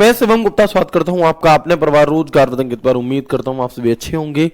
मैं शिवम गुप्ता स्वागत करता हूं आपका अपने परिवार रोजगार वतन पर। उम्मीद करता हूं आप सभी अच्छे होंगे,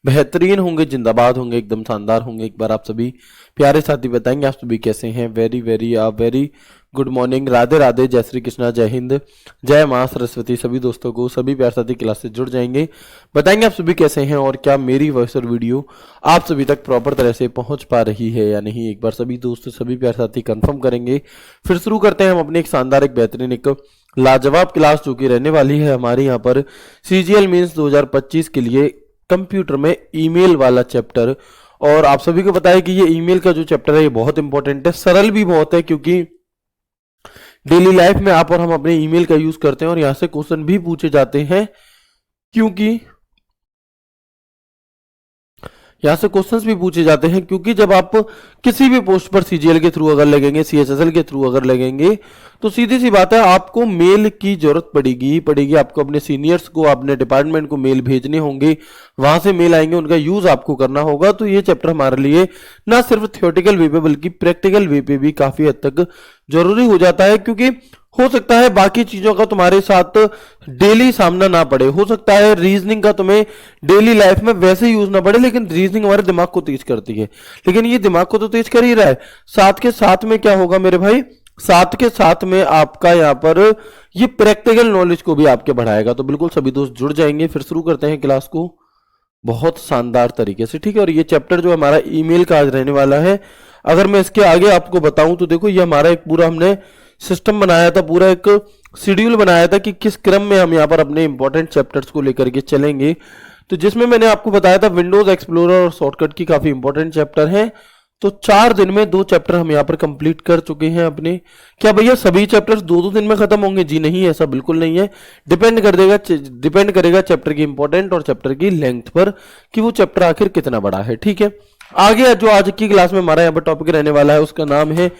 बेहतरीन होंगे, जिंदाबाद होंगे, एकदम शानदार होंगे। एक बार आप सभी प्यारे साथी बताएंगे आप सभी कैसे हैं। Very very very good morning, Radhe Radhe, जय श्री कृष्णा, जय हिंद, जय मां सरस्वती। सभी दोस्तों को, सभी प्यारे साथी क्लास से जुड़ जाएंगे, बताएंगे आप सभी कैसे हैं और क्या मेरी वॉइस और वीडियो आप सभी तक प्रॉपर तरह से पहुंच पा रही है या नहीं। एक बार सभी दोस्त, सभी प्यारे साथी कंफर्म करेंगे। फिर शुरू करते हैं हम अपनी एक शानदार, एक बेहतरीन, एक लाजवाब क्लास जो कि रहने वाली है हमारे यहाँ पर सीजीएल मींस 2025 के लिए कंप्यूटर में ईमेल वाला चैप्टर। और आप सभी को पता है कि ये ईमेल का जो चैप्टर है ये बहुत इंपॉर्टेंट है, सरल भी बहुत है, क्योंकि डेली लाइफ में आप और हम अपने ईमेल का यूज करते हैं और यहां से क्वेश्चन भी पूछे जाते हैं, क्योंकि यहां से क्वेश्चंस भी पूछे जाते हैं क्योंकि जब आप किसी भी पोस्ट पर सीजीएल के थ्रू अगर लगेंगे, सीएचएसएल के थ्रू अगर लगेंगे, तो सीधी सी बात है आपको मेल की जरूरत पड़ेगी। आपको अपने सीनियर्स को, अपने डिपार्टमेंट को मेल भेजने होंगे, वहां से मेल आएंगे, उनका यूज आपको करना होगा। तो ये चैप्टर हमारे लिए ना सिर्फ थियोरेटिकल वे पे बल्कि प्रैक्टिकल वे पे भी काफी हद तक जरूरी हो जाता है, क्योंकि हो सकता है बाकी चीजों का तुम्हारे साथ डेली सामना ना पड़े, हो सकता है रीजनिंग का तुम्हें डेली लाइफ में वैसे यूज ना पड़े, लेकिन रीजनिंग हमारे दिमाग को तेज करती है। लेकिन ये दिमाग को तो तेज कर ही रहा है, साथ के साथ में क्या होगा मेरे भाई, साथ के साथ में आपका यहाँ पर ये प्रैक्टिकल नॉलेज को भी आपके बढ़ाएगा। तो बिल्कुल सभी दोस्त जुड़ जाएंगे। फिर शुरू करते हैं क्लास को बहुत शानदार तरीके से, ठीक है। और ये चैप्टर जो हमारा ईमेल का आज रहने वाला है, अगर मैं इसके आगे आपको बताऊं तो देखो, ये हमारा एक पूरा हमने सिस्टम बनाया था, पूरा एक शेड्यूल बनाया था कि किस क्रम में हम यहाँ पर अपने इंपॉर्टेंट चैप्टर्स को लेकर के चलेंगे। तो जिसमें मैंने आपको बताया था विंडोज एक्सप्लोरर और शॉर्टकट की काफी इंपॉर्टेंट चैप्टर हैं। तो 4 दिन में 2 चैप्टर हम यहाँ पर कंप्लीट कर चुके हैं अपने। क्या भैया सभी चैप्टर्स 2-2 दिन में खत्म होंगे? जी नहीं, ऐसा बिल्कुल नहीं है। डिपेंड करेगा चैप्टर की इंपॉर्टेंट और चैप्टर की लेंथ पर कि वो चैप्टर आखिर कितना बड़ा है, ठीक है। आगे जो आज की क्लास में हमारा यहाँ पर टॉपिक रहने वाला है उसका नाम है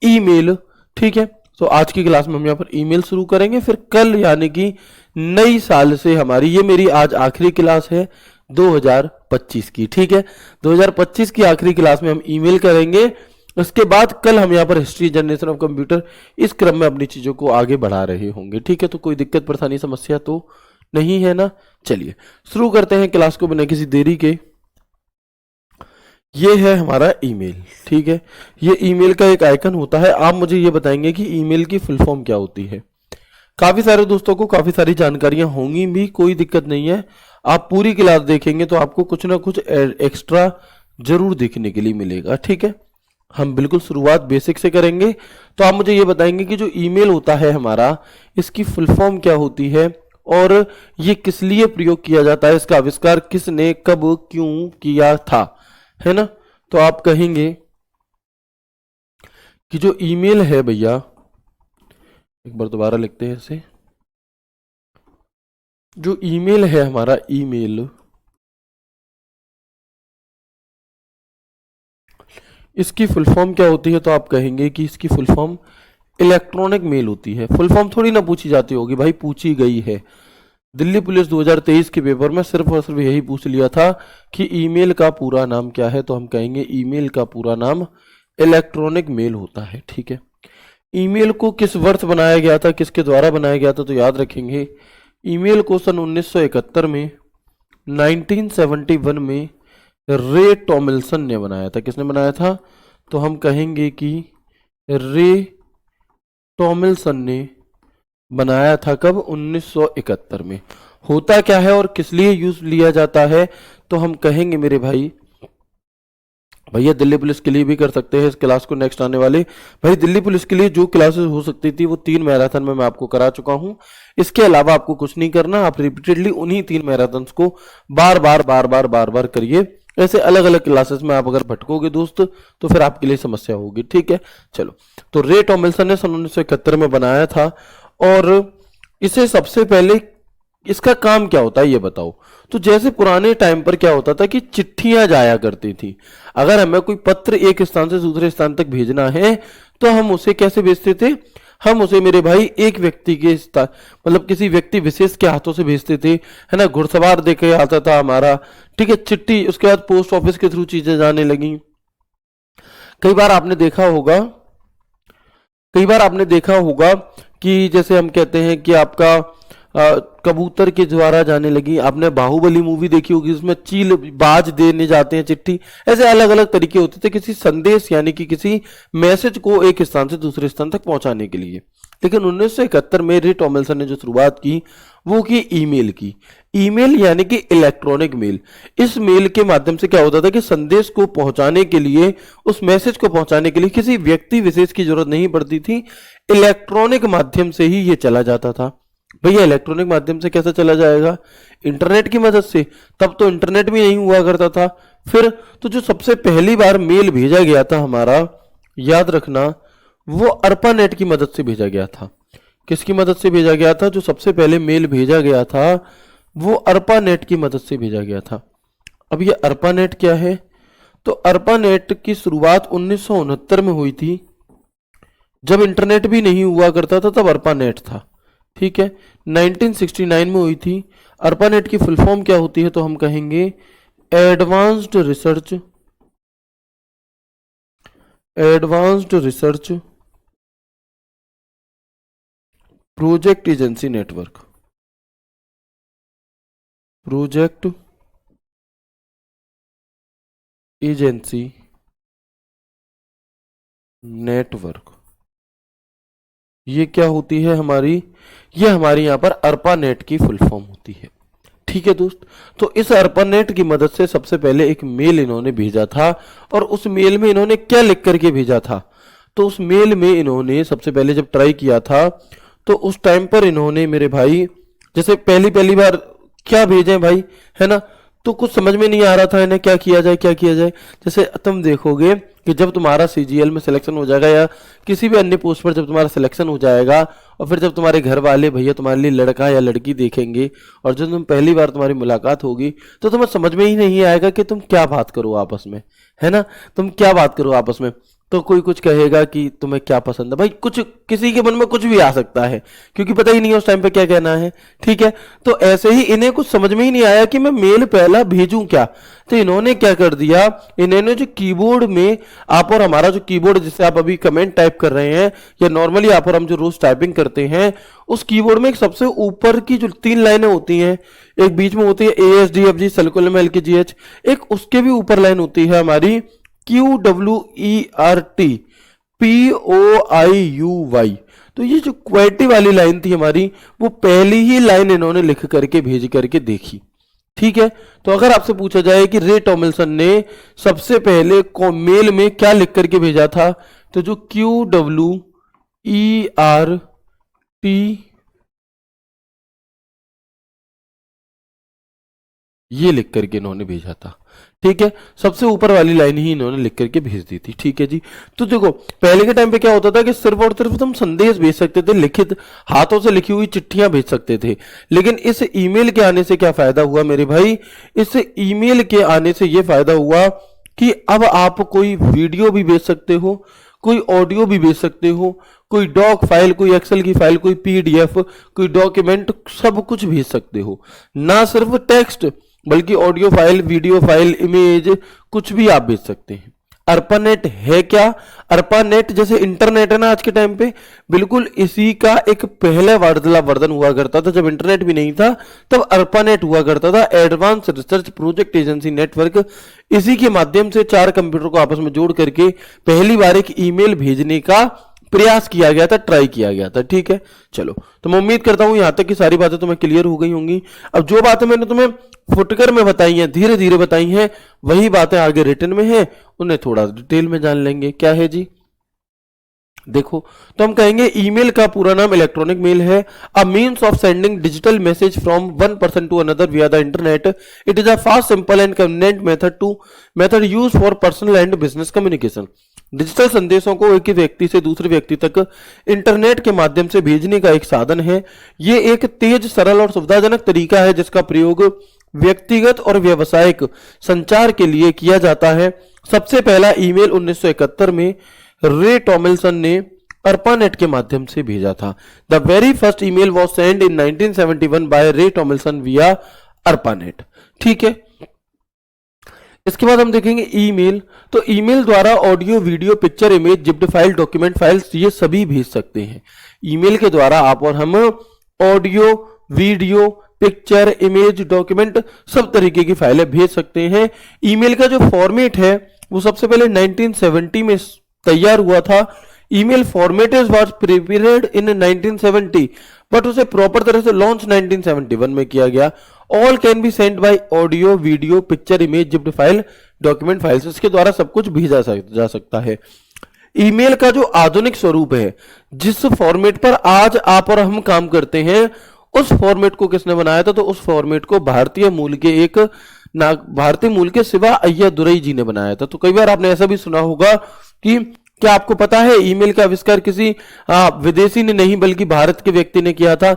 ईमेल, ठीक है। तो आज की क्लास में हम यहाँ पर ईमेल शुरू करेंगे, फिर कल यानी कि नई साल से हमारी, ये मेरी आज आखिरी क्लास है 2025 की, ठीक है। 2025 की आखिरी क्लास में हम ईमेल करेंगे। उसके बाद कल हम यहाँ पर हिस्ट्री, जनरेशन ऑफ कंप्यूटर, इस क्रम में अपनी चीजों को आगे बढ़ा रहे होंगे, ठीक है। तो कोई दिक्कत, परेशानी, समस्या तो नहीं है ना। चलिए शुरू करते हैं क्लास को बिना किसी देरी के। ये है हमारा ईमेल, ठीक है। ये ईमेल का एक आइकन होता है। आप मुझे ये बताएंगे कि ईमेल की फुल फॉर्म क्या होती है। काफी सारे दोस्तों को काफी सारी जानकारियां होंगी भी, कोई दिक्कत नहीं है। आप पूरी क्लास देखेंगे तो आपको कुछ ना कुछ एक्स्ट्रा जरूर देखने के लिए मिलेगा, ठीक है। हम बिल्कुल शुरुआत बेसिक से करेंगे। तो आप मुझे ये बताएंगे कि जो ईमेल होता है हमारा, इसकी फुल फॉर्म क्या होती है और ये किस लिए प्रयोग किया जाता है, इसका आविष्कार किसने, कब, क्यों किया था, है ना। तो आप कहेंगे कि जो ईमेल है भैया, एक बार दोबारा लिखते हैं इसे, जो ईमेल है हमारा, ईमेल, इसकी फुल फॉर्म क्या होती है। तो आप कहेंगे कि इसकी फुल फॉर्म इलेक्ट्रॉनिक मेल होती है। फुल फॉर्म थोड़ी ना पूछी जाती होगी भाई, पूछी गई है। दिल्ली पुलिस 2023 के पेपर में सिर्फ और सिर्फ यही पूछ लिया था कि ईमेल का पूरा नाम क्या है। तो हम कहेंगे ईमेल का पूरा नाम इलेक्ट्रॉनिक मेल होता है, ठीक है। ईमेल को किस वर्ष बनाया गया था, किसके द्वारा बनाया गया था, तो याद रखेंगे ईमेल को सन 1971 में, 1971 में रे टॉमिल्सन ने बनाया था। किसने बनाया था? तो हम कहेंगे कि रे टॉमिल्सन ने बनाया था। कब? 1971 में। होता क्या है और किस लिए यूज लिया जाता है, तो हम कहेंगे मेरे भाई, भैया दिल्ली पुलिस के लिए भी कर सकते हैं इस क्लास को। नेक्स्ट आने वाले भाई दिल्ली पुलिस के लिए जो क्लासेस हो सकती थी वो 3 मैराथन में मैं आपको करा चुका हूं। इसके अलावा आपको कुछ नहीं करना, आप रिपीटेडली उन्हीं 3 मैराथन्स को बार बार करिए। ऐसे अलग अलग क्लासेस में आप अगर भटकोगे दोस्त तो फिर आपके लिए समस्या होगी, ठीक है। चलो, तो रे टॉमिल्सन ने सन 1971 में बनाया था। और इसे सबसे पहले, इसका काम क्या होता है ये बताओ। तो जैसे पुराने टाइम पर क्या होता था कि चिट्ठियां जाया करती थी। अगर हमें कोई पत्र एक स्थान से दूसरे स्थान तक भेजना है तो हम उसे कैसे भेजते थे? हम उसे मेरे भाई एक व्यक्ति के मतलब किसी व्यक्ति विशेष के हाथों से भेजते थे, है ना। घुड़सवार देके आता था हमारा, ठीक है, चिट्ठी। उसके बाद पोस्ट ऑफिस के थ्रू चीजें जाने लगी। कई बार आपने देखा होगा कि जैसे हम कहते हैं कि आपका कबूतर के द्वारा जाने लगी। आपने बाहुबली मूवी देखी होगी, उसमें चील बाज देने जाते हैं चिट्ठी। ऐसे अलग अलग तरीके होते थे किसी संदेश यानी कि किसी मैसेज को एक स्थान से दूसरे स्थान तक पहुंचाने के लिए। लेकिन 1971 में रे टॉमलिंसन ने जो शुरुआत की वो की ईमेल की। ईमेल यानी कि इलेक्ट्रॉनिक मेल। इस मेल के माध्यम से क्या होता था कि संदेश को पहुंचाने के लिए, उस मैसेज को पहुंचाने के लिए किसी व्यक्ति विशेष की जरूरत नहीं पड़ती थी, इलेक्ट्रॉनिक माध्यम से ही ये चला जाता था। भैया इलेक्ट्रॉनिक माध्यम से कैसे चला जाएगा? इंटरनेट की मदद से। तब तो इंटरनेट भी नहीं हुआ करता था। फिर तो जो सबसे पहली बार मेल भेजा गया था हमारा, याद रखना, वो अर्पानेट की मदद से भेजा गया था। किसकी मदद से भेजा गया था? जो सबसे पहले मेल भेजा गया था वो अर्पानेट की मदद से भेजा गया था। अब ये अर्पानेट क्या है? तो अर्पानेट की शुरुआत 1969 में हुई थी। जब इंटरनेट भी नहीं हुआ करता था तब अर्पानेट था। ठीक है, 1969 में हुई थी। अर्पानेट की फुल फॉर्म क्या होती है? तो हम कहेंगे advanced research project agency network. Project agency network, ये क्या होती है हमारी? ये हमारी यहां पर अर्पानेट की फुल फॉर्म होती है। ठीक है दोस्त, तो इस अर्पानेट की मदद से सबसे पहले एक मेल इन्होंने भेजा था। और उस मेल में इन्होंने क्या लिख करके भेजा था? तो उस मेल में इन्होंने सबसे पहले जब ट्राई किया था तो उस टाइम पर इन्होंने मेरे भाई, जैसे पहली बार क्या भेजें भाई, है ना, तो कुछ समझ में नहीं आ रहा था इन्हें क्या किया जाए। जैसे तुम देखोगे कि जब तुम्हारा सीजीएल में सिलेक्शन हो जाएगा या किसी भी अन्य पोस्ट पर जब तुम्हारा सिलेक्शन हो जाएगा और फिर जब तुम्हारे घर वाले भैया तुम्हारे लिए लड़का या लड़की देखेंगे और जब तुम पहली बार तुम्हारी मुलाकात होगी तो तुम्हें समझ में ही नहीं आएगा कि तुम क्या बात करो आपस में, है ना, तुम क्या बात करो आपस में। तो कोई कुछ कहेगा कि तुम्हें क्या पसंद है, भाई कुछ किसी के मन में कुछ भी आ सकता है क्योंकि पता ही नहीं है उस टाइम पे क्या कहना है। ठीक है, तो ऐसे ही इन्हें कुछ समझ में ही नहीं आया कि मैं मेल पहला भेजूं क्या। तो इन्होंने क्या कर दिया, इन्होंने जो कीबोर्ड में आप और हमारा जो कीबोर्ड जिससे आप अभी कमेंट टाइप कर रहे हैं या नॉर्मली आप और हम जो रोज टाइपिंग करते हैं, उस कीबोर्ड में एक सबसे ऊपर की जो 3 लाइनें होती हैं, एक बीच में होती है ASDFG SLQLMLKGH, एक उसके भी ऊपर लाइन होती है हमारी QWERT POIUY। तो ये जो क्वेटी वाली लाइन थी हमारी, वो पहली ही लाइन इन्होंने लिख करके भेज करके देखी। ठीक है, तो अगर आपसे पूछा जाए कि रे टॉमलिंसन ने सबसे पहले मेल में क्या लिख करके भेजा था, तो जो QWERT ये लिख करके इन्होंने भेजा था। ठीक है, सबसे ऊपर वाली लाइन ही इन्होंने लिख करके भेज दी थी। ठीक है जी, तो देखो पहले के टाइम पे क्या होता था कि सिर्फ और सिर्फ तुम संदेश भेज सकते थे, लिखित हाथों से लिखी हुई चिट्ठियां भेज सकते थे। लेकिन इस ईमेल के आने से क्या फायदा हुआ मेरे भाई? इस ईमेल के आने से यह फायदा हुआ कि अब आप कोई वीडियो भी भेज सकते हो, कोई ऑडियो भी भेज सकते हो, कोई डॉक फाइल, कोई एक्सेल की फाइल, कोई PDF, कोई डॉक्यूमेंट, सब कुछ भेज सकते हो। ना सिर्फ टेक्स्ट बल्कि audio file, video file, image, कुछ भी आप भेज सकते हैं। अर्पानेट है क्या? अर्पानेट जैसे इंटरनेट है ना आज के टाइम पे, बिल्कुल इसी का एक पहले वर्जन हुआ करता था। जब इंटरनेट भी नहीं था तब अर्पानेट हुआ करता था, advance research project agency network. इसी के माध्यम से 4 कंप्यूटर को आपस में जोड़ करके पहली बार एक ईमेल भेजने का प्रयास किया गया था, ट्राई किया गया था। ठीक है, चलो, तो मैं उम्मीद करता हूं यहां तक की सारी बातें तुम्हें क्लियर हो गई होंगी। अब जो बातें मैंने तुम्हें फुटकर में बताई हैं, धीरे धीरे बताई हैं, वही बातें आगे रिटर्न में हैं, उन्हें थोड़ा डिटेल में जान लेंगे। क्या है जी? देखो, तो हम कहेंगे ईमेल का पूरा नाम इलेक्ट्रॉनिक मेल है। A means of sending digital message from one person to another via the internet. It is a fast, simple and convenient method use for personal and business communication. Digital संदेशों को एक ही व्यक्ति से दूसरे व्यक्ति तक internet के माध्यम से भेजने का एक साधन है। ये एक तेज, सरल और सुविधाजनक तरीका है जिसका प्रयोग व्यक्तिगत और व्यावसायिक संचार के लिए किया जाता है। सबसे पहला ईमेल 1971 में रे टॉमलिंसन ने अर्पानेट के माध्यम से भेजा था। The very first email was send in 1971 by Ray Tomlinson via ARPANET. ठीक है, इसके बाद हम देखेंगे ईमेल। तो ईमेल द्वारा audio, video, picture, image, zipped file, document files ये सभी भेज सकते हैं। ईमेल के द्वारा आप और हम audio, video, picture, image, document सब तरीके की फाइलें भेज सकते हैं। ईमेल का जो फॉर्मेट है वो सबसे पहले 1970 में तैयार हुआ था। Email format was prepared in 1970 but उसे प्रॉपर तरह से लॉन्च 1971 में किया गया। All can be send by audio, video, picture, image, zipped file, document files, इसके द्वारा सब कुछ भेजा जा सकता है। ईमेल का जो आधुनिक स्वरूप है, जिस फॉर्मेट पर आज आप और हम काम करते हैं, उस फॉर्मेट को किसने बनाया था? तो उस फॉर्मेट को भारतीय मूल के शिवा अय्यादुरई जी ने बनाया था। तो कई बार आपने ऐसा भी सुना होगा कि क्या आपको पता है ईमेल का आविष्कार किसी विदेशी ने नहीं बल्कि भारत के व्यक्ति ने किया था।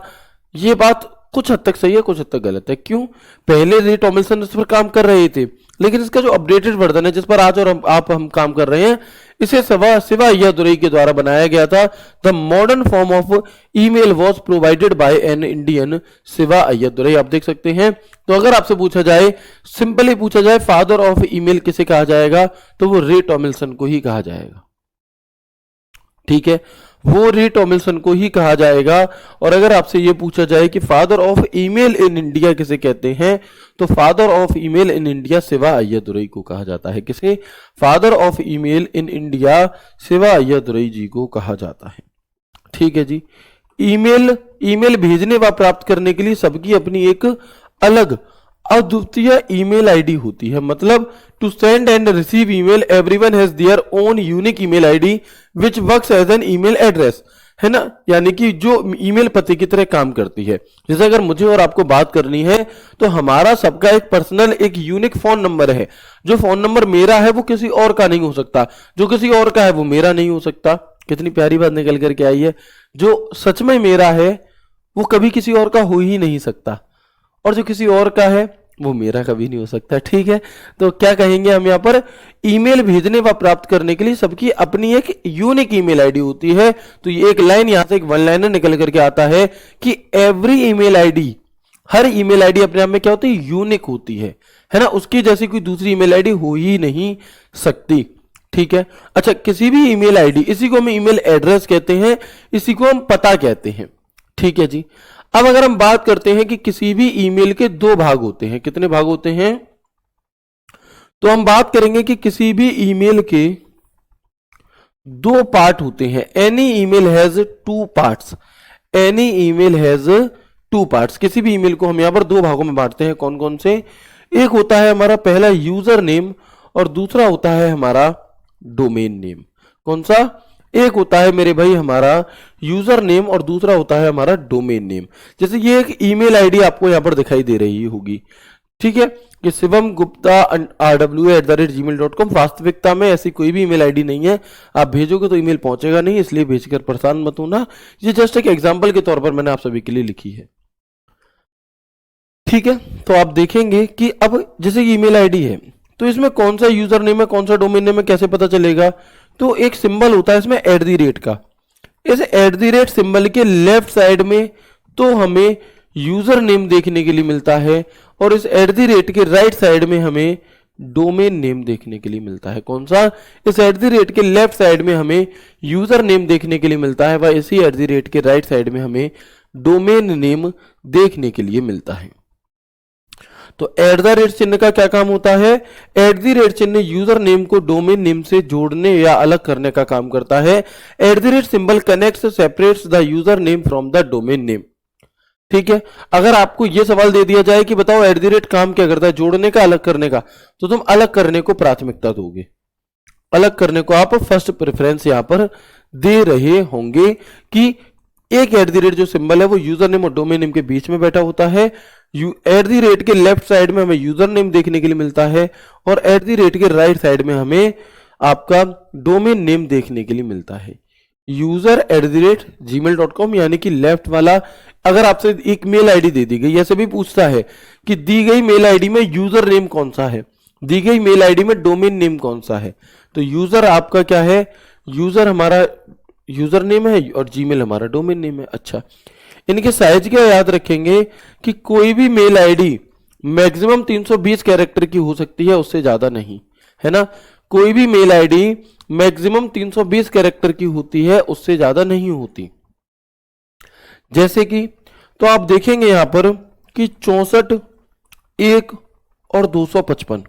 ये बात कुछ हद तक सही है, कुछ हद तक गलत है। क्यों? पहले रे टॉमिल्सन इस पर काम कर रहे थे, लेकिन इसका जो अपडेटेड वर्जन है जिस पर आज और हम काम कर रहे हैं, इसे शिवा अय्यादुरई के द्वारा बनाया गया था। The modern form of email was provided by an Indian, Shiva Ayyadurai. आप देख सकते हैं। तो अगर आपसे पूछा जाए, सिंपली पूछा जाए, फादर ऑफ ईमेल किसे कहा जाएगा, तो वो रे टॉमिल्सन को ही कहा जाएगा। ठीक है, वो रे टॉमिल्सन को ही कहा जाएगा। और अगर आपसे ये पूछा जाए कि father of email in India किसे कहते हैं, तो father of email in India Shiva Ayyadurai को कहा जाता है। किसे? Father of email in India Shiva Ayyadurai ji को कहा जाता है। ठीक है जी। ईमेल भेजने व प्राप्त करने के लिए सबकी अपनी एक अलग अद्वितीय ईमेल आईडी होती है। मतलब to send and receive email everyone has their own unique email ID which works as an email address, है ना। यानी कि जो ईमेल पते की तरह काम करती है। जैसे अगर मुझे और आपको बात करनी है तो हमारा सबका एक पर्सनल, एक यूनिक फोन नंबर है। जो फोन नंबर मेरा है वो किसी और का नहीं हो सकता, जो किसी और का है वो मेरा नहीं हो सकता। कितनी प्यारी बात निकल करके आई है। जो सच में मेरा है वो कभी किसी और का हो ही नहीं सकता, और जो किसी और का है वो मेरा कभी नहीं हो सकता। ठीक है, तो क्या कहेंगे हम यहाँ पर, ईमेल भेजने व प्राप्त करने के लिए सबकी अपनी एक यूनिक ईमेल आईडी होती है। तो ये एक लाइन यहां से एक वन लाइनर निकल करके आता है कि एवरी ईमेल आईडी, हर ईमेल आईडी अपने आप में क्या होती है? यूनिक होती है ना। उसकी जैसी कोई दूसरी ईमेल आईडी हो ही नहीं सकती। ठीक है। अच्छा, किसी भी ईमेल आईडी, इसी को हम ईमेल एड्रेस कहते हैं, इसी को हम पता कहते हैं। ठीक है जी। अब अगर हम बात करते हैं कि किसी भी ईमेल के दो भाग होते हैं, कितने भाग होते हैं? तो हम बात करेंगे कि किसी भी ईमेल के दो पार्ट होते हैं। Any email has two parts, any email has two parts. किसी भी ईमेल को हम यहां पर दो भागों में बांटते हैं। कौन कौन से? एक होता है हमारा पहला यूजर नेम, और दूसरा होता है हमारा डोमेन नेम। कौन सा? एक होता है मेरे भाई हमारा यूजर नेम, और दूसरा होता है हमारा डोमेन नेम। जैसे ये एक ईमेल आईडी आपको यहां पर दिखाई दे रही होगी, ठीक है, कि शिवम गुप्ता rw@gmail.com। वास्तविकता में ऐसी कोई भी ईमेल आईडी नहीं है। आप भेजोगे तो ईमेल पहुंचेगा नहीं, इसलिए भेजकर परेशान मत होना। ये जस्ट एक एग्जांपल के तौर पर मैंने आप सभी के लिए लिखी है। ठीक है, तो आप देखेंगे कि अब जैसे ईमेल आईडी है तो इसमें कौन सा यूजर नेम है, कौन सा डोमेन नेम है, कैसे पता चलेगा? तो एक सिंबल होता है इसमें @ का। इस @ सिंबल के लेफ्ट साइड में तो हमें यूजर नेम देखने के लिए मिलता है, और इस @ के राइट साइड में हमें डोमेन नेम देखने के लिए मिलता है। कौन सा? इस @ के लेफ्ट साइड में हमें यूजर नेम देखने के लिए मिलता है, व इसी @ के राइट साइड में हमें डोमेन नेम देखने के लिए मिलता है। तो @ चिन्ह का क्या काम होता है? @ चिन्ह यूजर नेम को डोमेन नेम से जोड़ने या अलग करने का काम करता है। @ Symbol connects, separates the user name from the domain name. ठीक है, अगर आपको यह सवाल दे दिया जाए कि बताओ @ काम क्या करता है, जोड़ने का, अलग करने का, तो तुम अलग करने को प्राथमिकता दोगे। अलग करने को आप फर्स्ट प्रेफरेंस यहां पर दे रहे होंगे कि एक @ जो सिंबल है वो यूजर नेम और डोमेन नेम के बीच में बैठा होता है। @ के लेफ्ट साइड में हमें यूजर नेम देखने के लिए मिलता है, और @ के राइट साइड में हमें आपका डोमेन नेम देखने के लिए मिलता है। यूजर @gmail.com, यानी कि लेफ्ट वाला। अगर आपसे एक मेल आईडी दे दी गई, ऐसे भी पूछता है कि दी गई मेल आईडी में यूजर नेम कौन सा है, दी गई मेल आईडी में डोमेन नेम कौन सा है, तो यूजर आपका क्या है? यूजर हमारा यूजर नेम है और जीमेल हमारा डोमेन नेम है। अच्छा, इनके साइज क्या याद रखेंगे कि कोई भी मेल आईडी मैक्सिमम 320 कैरेक्टर की हो सकती है, उससे ज्यादा नहीं, है ना। कोई भी मेल आईडी मैक्सिमम 320 कैरेक्टर की होती है, उससे ज्यादा नहीं होती। जैसे कि तो आप देखेंगे यहां पर कि 64 1 और 255,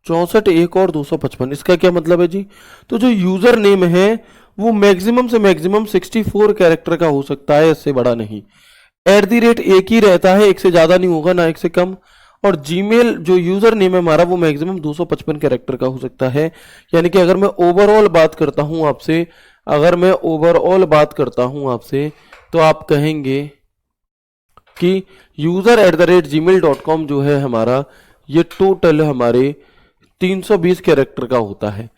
64 1 और 255, इसका क्या मतलब है जी? तो जो यूजर नेम है वो मैक्सिमम से मैक्सिमम 64 कैरेक्टर का हो सकता है, इससे बड़ा नहीं। @ एक ही रहता है, एक से ज्यादा नहीं होगा, ना एक से कम। और जीमेल जो यूजर नेम है हमारा वो मैक्सिमम 255 कैरेक्टर का हो सकता है। यानी कि अगर मैं ओवरऑल बात करता हूं आपसे, अगर मैं ओवरऑल बात करता हूं आपसे, तो आप कहेंगे कि user@gmail.com जो है हमारा, ये टोटल हमारे 320 कैरेक्टर का होता है।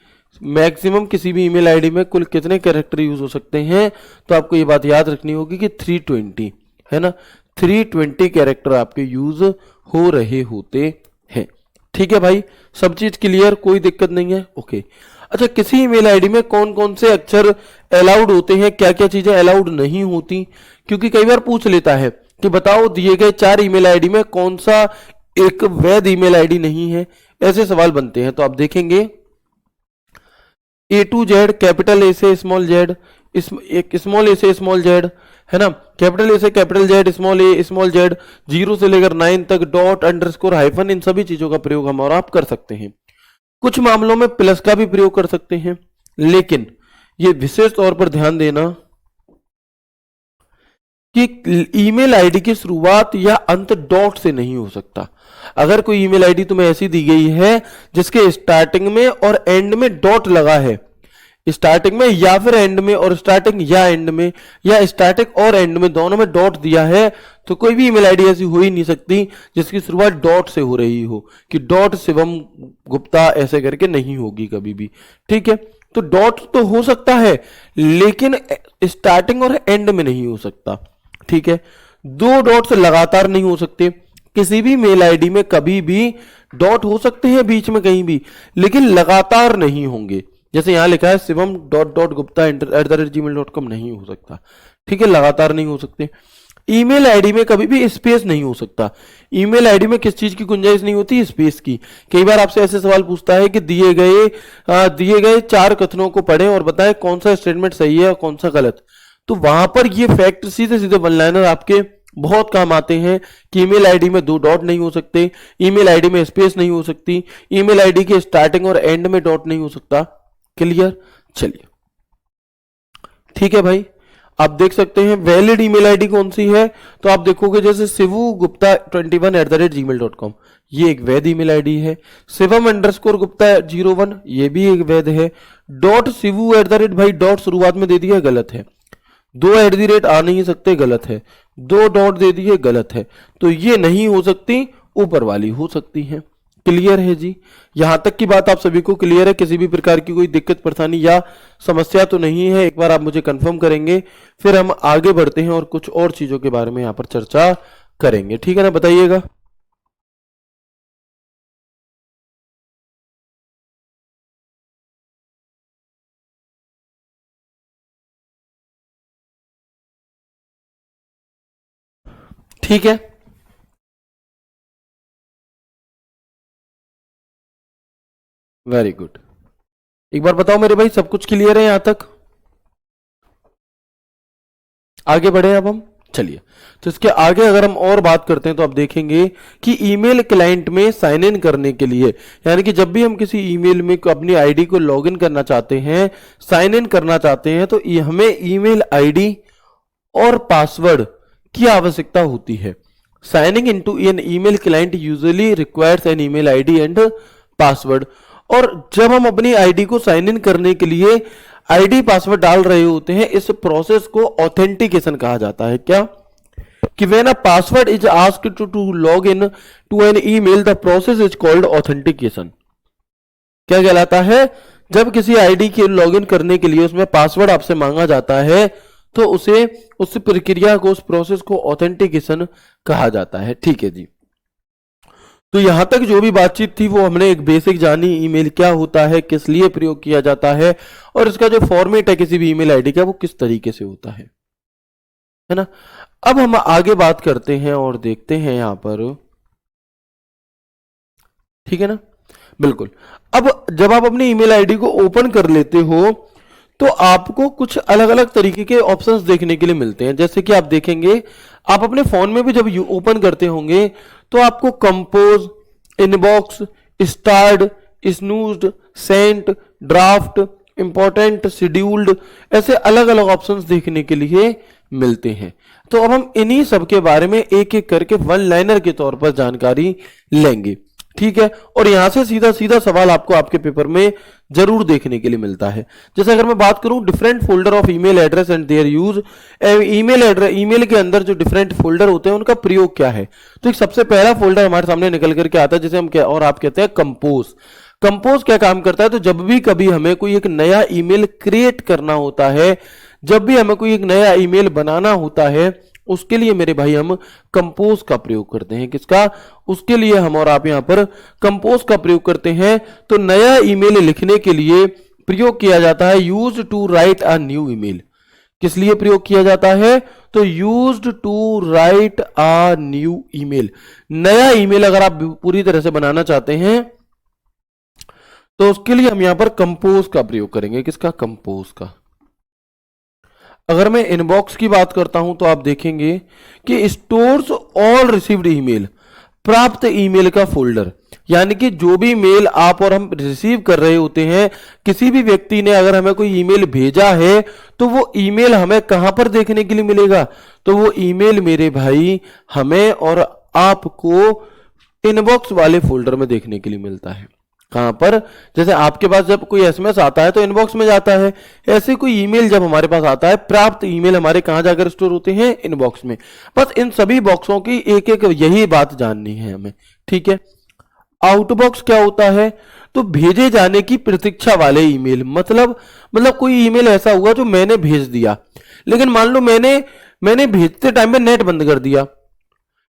मैक्सिमम किसी भी ईमेल आईडी में कुल कितने कैरेक्टर यूज हो सकते हैं? तो आपको ये बात याद रखनी होगी कि 320, है ना, 320 कैरेक्टर आपके यूज हो रहे होते हैं। ठीक है भाई, सब चीज क्लियर, कोई दिक्कत नहीं है? ओके। अच्छा, किसी ईमेल आईडी में कौन कौन से अक्षर अलाउड होते हैं, क्या क्या चीजें अलाउड नहीं होती? क्योंकि कई बार पूछ लेता है कि बताओ दिए गए 4 ईमेल आईडी में कौन सा एक वैध ईमेल आईडी नहीं है, ऐसे सवाल बनते हैं। तो आप देखेंगे A to Z, capital A से स्मॉल जेड, एक स्मॉल ए से स्मॉल जेड, है ना, कैपिटल ए से कैपिटल जेड, स्मॉल ए स्मॉल जेड, 0 से लेकर 9 तक, डॉट, अंडरस्कोर, हाइफन, इन सभी चीजों का प्रयोग हम और आप कर सकते हैं। कुछ मामलों में प्लस का भी प्रयोग कर सकते हैं, लेकिन ये विशेष तौर पर ध्यान देना कि ईमेल आईडी की शुरुआत या अंत डॉट से नहीं हो सकता। अगर कोई ईमेल आईडी तुम्हें ऐसी दी गई है जिसके स्टार्टिंग में और एंड में डॉट लगा है, स्टार्टिंग में या फिर एंड में, और स्टार्टिंग या एंड में, या स्टार्टिंग और एंड में दोनों में डॉट दिया है, तो कोई भी ईमेल आईडी ऐसी हो ही नहीं सकती जिसकी शुरुआत डॉट से हो रही हो, कि डॉट शिवम गुप्ता ऐसे करके नहीं होगी कभी भी। ठीक है, तो डॉट तो हो सकता है लेकिन स्टार्टिंग और एंड में नहीं हो सकता। ठीक है, 2 डॉट्स लगातार नहीं हो सकते। किसी भी मेल आईडी में कभी भी डॉट हो सकते हैं बीच में कहीं भी, लेकिन लगातार नहीं होंगे। जैसे यहां लिखा है शिवम .गुप्ता@gmail.com, नहीं हो सकता। ठीक है, लगातार नहीं हो सकते। ईमेल आईडी में कभी भी स्पेस नहीं हो सकता। ईमेल आईडी में किस चीज की गुंजाइश नहीं होती? स्पेस की। कई बार आपसे ऐसे सवाल पूछता है कि दिए गए 4 कथनों को पढ़ें और बताएं कौन सा स्टेटमेंट सही है और कौन सा गलत। तो वहां पर ये फैक्ट सीधे सीधे वन लाइनर आपके बहुत काम आते हैं कि ईमेल आईडी में 2 डॉट नहीं हो सकते, ईमेल आईडी में स्पेस नहीं हो सकती, ईमेल आईडी के स्टार्टिंग और एंड में डॉट नहीं हो सकता। क्लियर? चलिए, ठीक है भाई। आप देख सकते हैं वैलिड ईमेल आईडी कौन सी है, तो आप देखोगे जैसे शिवुगुप्ता21@gmail.com, ये एक वैध ईमेल आईडी है। शिवम_गुप्ता01, ये भी एक वैध है। डॉट शिवु भाई डॉट शुरुआत में दे दिया, गलत है। 2 @ आ नहीं सकते, गलत है। 2 डॉट दे दिए, गलत है। तो ये नहीं हो सकती, ऊपर वाली हो सकती है। क्लियर है जी? यहां तक की बात आप सभी को क्लियर है? किसी भी प्रकार की कोई दिक्कत परेशानी या समस्या तो नहीं है? एक बार आप मुझे कंफर्म करेंगे, फिर हम आगे बढ़ते हैं और कुछ और चीजों के बारे में यहां पर चर्चा करेंगे। ठीक है ना, बताइएगा। ठीक है, वेरी गुड। एक बार बताओ मेरे भाई, सब कुछ क्लियर है यहां तक? आगे बढ़े अब हम। चलिए, तो इसके आगे अगर हम और बात करते हैं तो आप देखेंगे कि ईमेल क्लाइंट में साइन इन करने के लिए, यानी कि जब भी हम किसी ईमेल में अपनी आईडी को लॉगिन करना चाहते हैं, साइन इन करना चाहते हैं, तो हमें ईमेल आईडी और पासवर्ड की आवश्यकता होती है। Signing into an email client usually requires an email ID and password. और जब हम अपनी आईडी को साइन इन करने के लिए आईडी पासवर्ड डाल रहे होते हैं, इस प्रोसेस को ऑथेंटिकेशन कहा जाता है। क्या? कि when a password is asked to log in to an email, the process is called authentication. क्या कहलाता है? जब किसी आईडी के लॉगिन करने के लिए उसमें पासवर्ड आपसे मांगा जाता है, तो उसे उस प्रक्रिया को, उस प्रोसेस को ऑथेंटिकेशन कहा जाता है। ठीक है जी। तो यहां तक जो भी बातचीत थी वो हमने एक बेसिक जानी, ईमेल क्या होता है, किस लिए प्रयोग किया जाता है, और इसका जो फॉर्मेट है किसी भी ईमेल आईडी का वो किस तरीके से होता है ना। अब हम आगे बात करते हैं और देखते हैं यहां पर ठीक है ना, बिल्कुल। अब जब आप अपनी ईमेल आईडी को ओपन कर लेते हो तो आपको कुछ अलग अलग तरीके के ऑप्शंस देखने के लिए मिलते हैं। जैसे कि आप देखेंगे, आप अपने फोन में भी जब ओपन करते होंगे तो आपको compose, inbox, starred, snoozed, sent, draft, important, scheduled, ऐसे अलग अलग ऑप्शंस देखने के लिए मिलते हैं। तो अब हम इन्हीं सब के बारे में एक एक करके वन लाइनर के तौर पर जानकारी लेंगे, ठीक है। और यहां से सीधा सीधा सवाल आपको आपके पेपर में जरूर देखने के लिए मिलता है। जैसे अगर मैं बात करूं different folder of email address and their use, email address, email के अंदर जो डिफरेंट फोल्डर होते हैं उनका प्रयोग क्या है, तो एक सबसे पहला फोल्डर हमारे सामने निकल करके आता है जिसे हम क्या और आप कहते हैं कंपोज। कंपोज क्या काम करता है, तो जब भी कभी हमें कोई एक नया ईमेल क्रिएट करना होता है, जब भी हमें कोई एक नया ईमेल बनाना होता है, उसके लिए मेरे भाई हम कंपोज का प्रयोग करते हैं। किसका, उसके लिए हम और आप यहां पर कंपोज का प्रयोग करते हैं। तो नया ईमेल लिखने के लिए प्रयोग किया जाता है use to write a new email. किस लिए प्रयोग किया जाता है, तो used to write a new email. नया ईमेल अगर आप पूरी तरह से बनाना चाहते हैं तो उसके लिए हम यहां पर कंपोज का प्रयोग करेंगे। किसका, कंपोज का। अगर मैं इनबॉक्स की बात करता हूं तो आप देखेंगे कि स्टोर्स ऑल रिसीव्ड ईमेल, प्राप्त ईमेल का फोल्डर, यानी कि जो भी मेल आप और हम रिसीव कर रहे होते हैं, किसी भी व्यक्ति ने अगर हमें कोई ईमेल भेजा है तो वो ईमेल हमें कहां पर देखने के लिए मिलेगा, तो वो ईमेल मेरे भाई हमें और आपको इनबॉक्स वाले फोल्डर में देखने के लिए मिलता है। कहां पर, जैसे आपके पास जब कोई एसएमएस आता है तो इनबॉक्स में जाता है, ऐसे कोई ईमेल जब हमारे पास आता है, प्राप्त ईमेल हमारे कहां जाकर स्टोर होते हैं, इनबॉक्स में। बस इन सभी बॉक्सों की एक एक यही बात जाननी है हमें, ठीक है। आउटबॉक्स क्या होता है, तो भेजे जाने की प्रतीक्षा वाले ईमेल। मतलब कोई ईमेल ऐसा हुआ जो मैंने भेज दिया, लेकिन मान लो मैंने भेजते टाइम में नेट बंद कर दिया,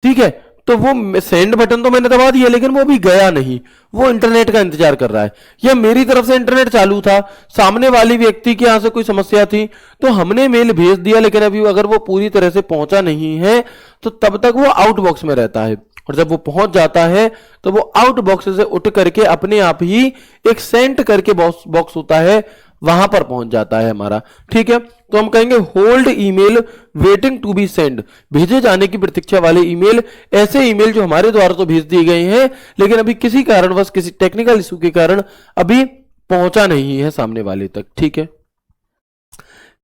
ठीक है, तो वो सेंड बटन तो मैंने दबा दिया लेकिन वो भी गया नहीं, वो इंटरनेट का इंतजार कर रहा है। या मेरी तरफ से इंटरनेट चालू था, सामने वाली व्यक्ति के यहां से कोई समस्या थी, तो हमने मेल भेज दिया लेकिन अभी अगर वो पूरी तरह से पहुंचा नहीं है तो तब तक वो आउटबॉक्स में रहता है। और जब वो पहुंच जाता है तो वो आउटबॉक्स से उठ करके अपने आप ही एक सेंड करके बॉक्स होता है, वहां पर पहुंच जाता है हमारा, ठीक है। तो हम कहेंगे hold email waiting to be send, भेजे जाने की प्रतीक्षा वाले ईमेल, ऐसे ईमेल जो हमारे द्वारा तो भेज दिए गए हैं लेकिन अभी किसी कारणवश, किसी टेक्निकल इशू के कारण अभी पहुंचा नहीं है सामने वाले तक, ठीक है।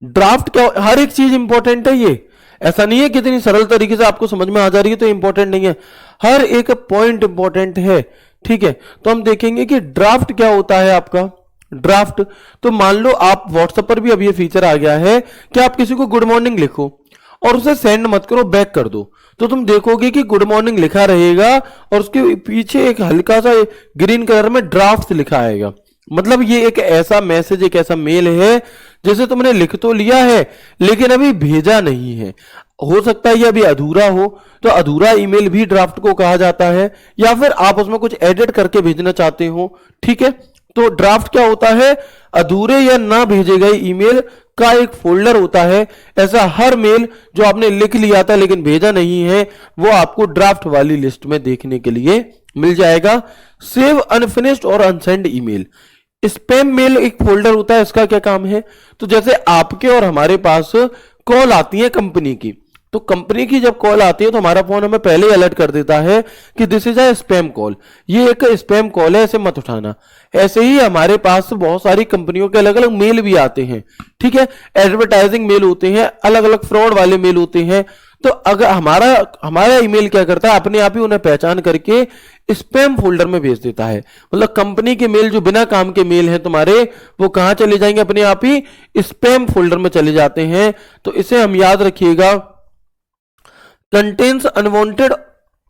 ड्राफ्ट क्या, हर एक चीज इंपॉर्टेंट है, ये ऐसा नहीं है कि इतनी सरल तरीके से आपको समझ में आ जा रही है तो इंपॉर्टेंट नहीं है, हर एक पॉइंट इंपॉर्टेंट है, ठीक है। तो हम देखेंगे कि ड्राफ्ट क्या होता है आपका। ड्राफ्ट, तो मान लो आप व्हाट्सएप पर भी अब ये फीचर आ गया है कि आप किसी को गुड मॉर्निंग लिखो और उसे सेंड मत करो, बैक कर दो, तो तुम देखोगे कि गुड मॉर्निंग लिखा रहेगा और उसके पीछे एक हल्का सा ग्रीन कलर में ड्राफ्ट लिखा आएगा। मतलब ये एक ऐसा मैसेज, एक ऐसा मेल है जैसे तुमने लिख तो लिया है लेकिन अभी भेजा नहीं है। हो सकता है ये अभी अधूरा हो, तो अधूरा ईमेल भी ड्राफ्ट को कहा जाता है, या फिर आप उसमें कुछ एडिट करके भेजना चाहते हो, ठीक है। तो ड्राफ्ट क्या होता है, अधूरे या ना भेजे गए ईमेल का एक फोल्डर होता है। ऐसा हर मेल जो आपने लिख लिया था लेकिन भेजा नहीं है वो आपको ड्राफ्ट वाली लिस्ट में देखने के लिए मिल जाएगा। सेव अनफिनिश्ड और अनसेंड ईमेल, स्पैम मेल एक फोल्डर होता है, इसका क्या काम है, तो जैसे आपके और हमारे पास कॉल आती है कंपनी की, तो कंपनी की जब कॉल आती है तो हमारा फोन हमें पहले ही अलर्ट कर देता है कि this is a spam call, ये एक स्पैम कॉल है, इसे मत उठाना। ऐसे ही हमारे पास बहुत सारी कंपनियों के अलग अलग मेल भी आते हैं, ठीक है, एडवर्टाइजिंग मेल होते हैं, अलग अलग फ्रॉड वाले मेल होते हैं। तो अगर हमारा ईमेल क्या करता है, अपने आप ही उन्हें पहचान करके स्पैम फोल्डर में भेज देता है। मतलब कंपनी के मेल जो बिना काम के मेल हैं तुम्हारे, वो कहां चले जाएंगे, अपने आप ही स्पैम फोल्डर में चले जाते हैं। तो इसे हम याद रखिएगा, कंटेन्स अनवांटेड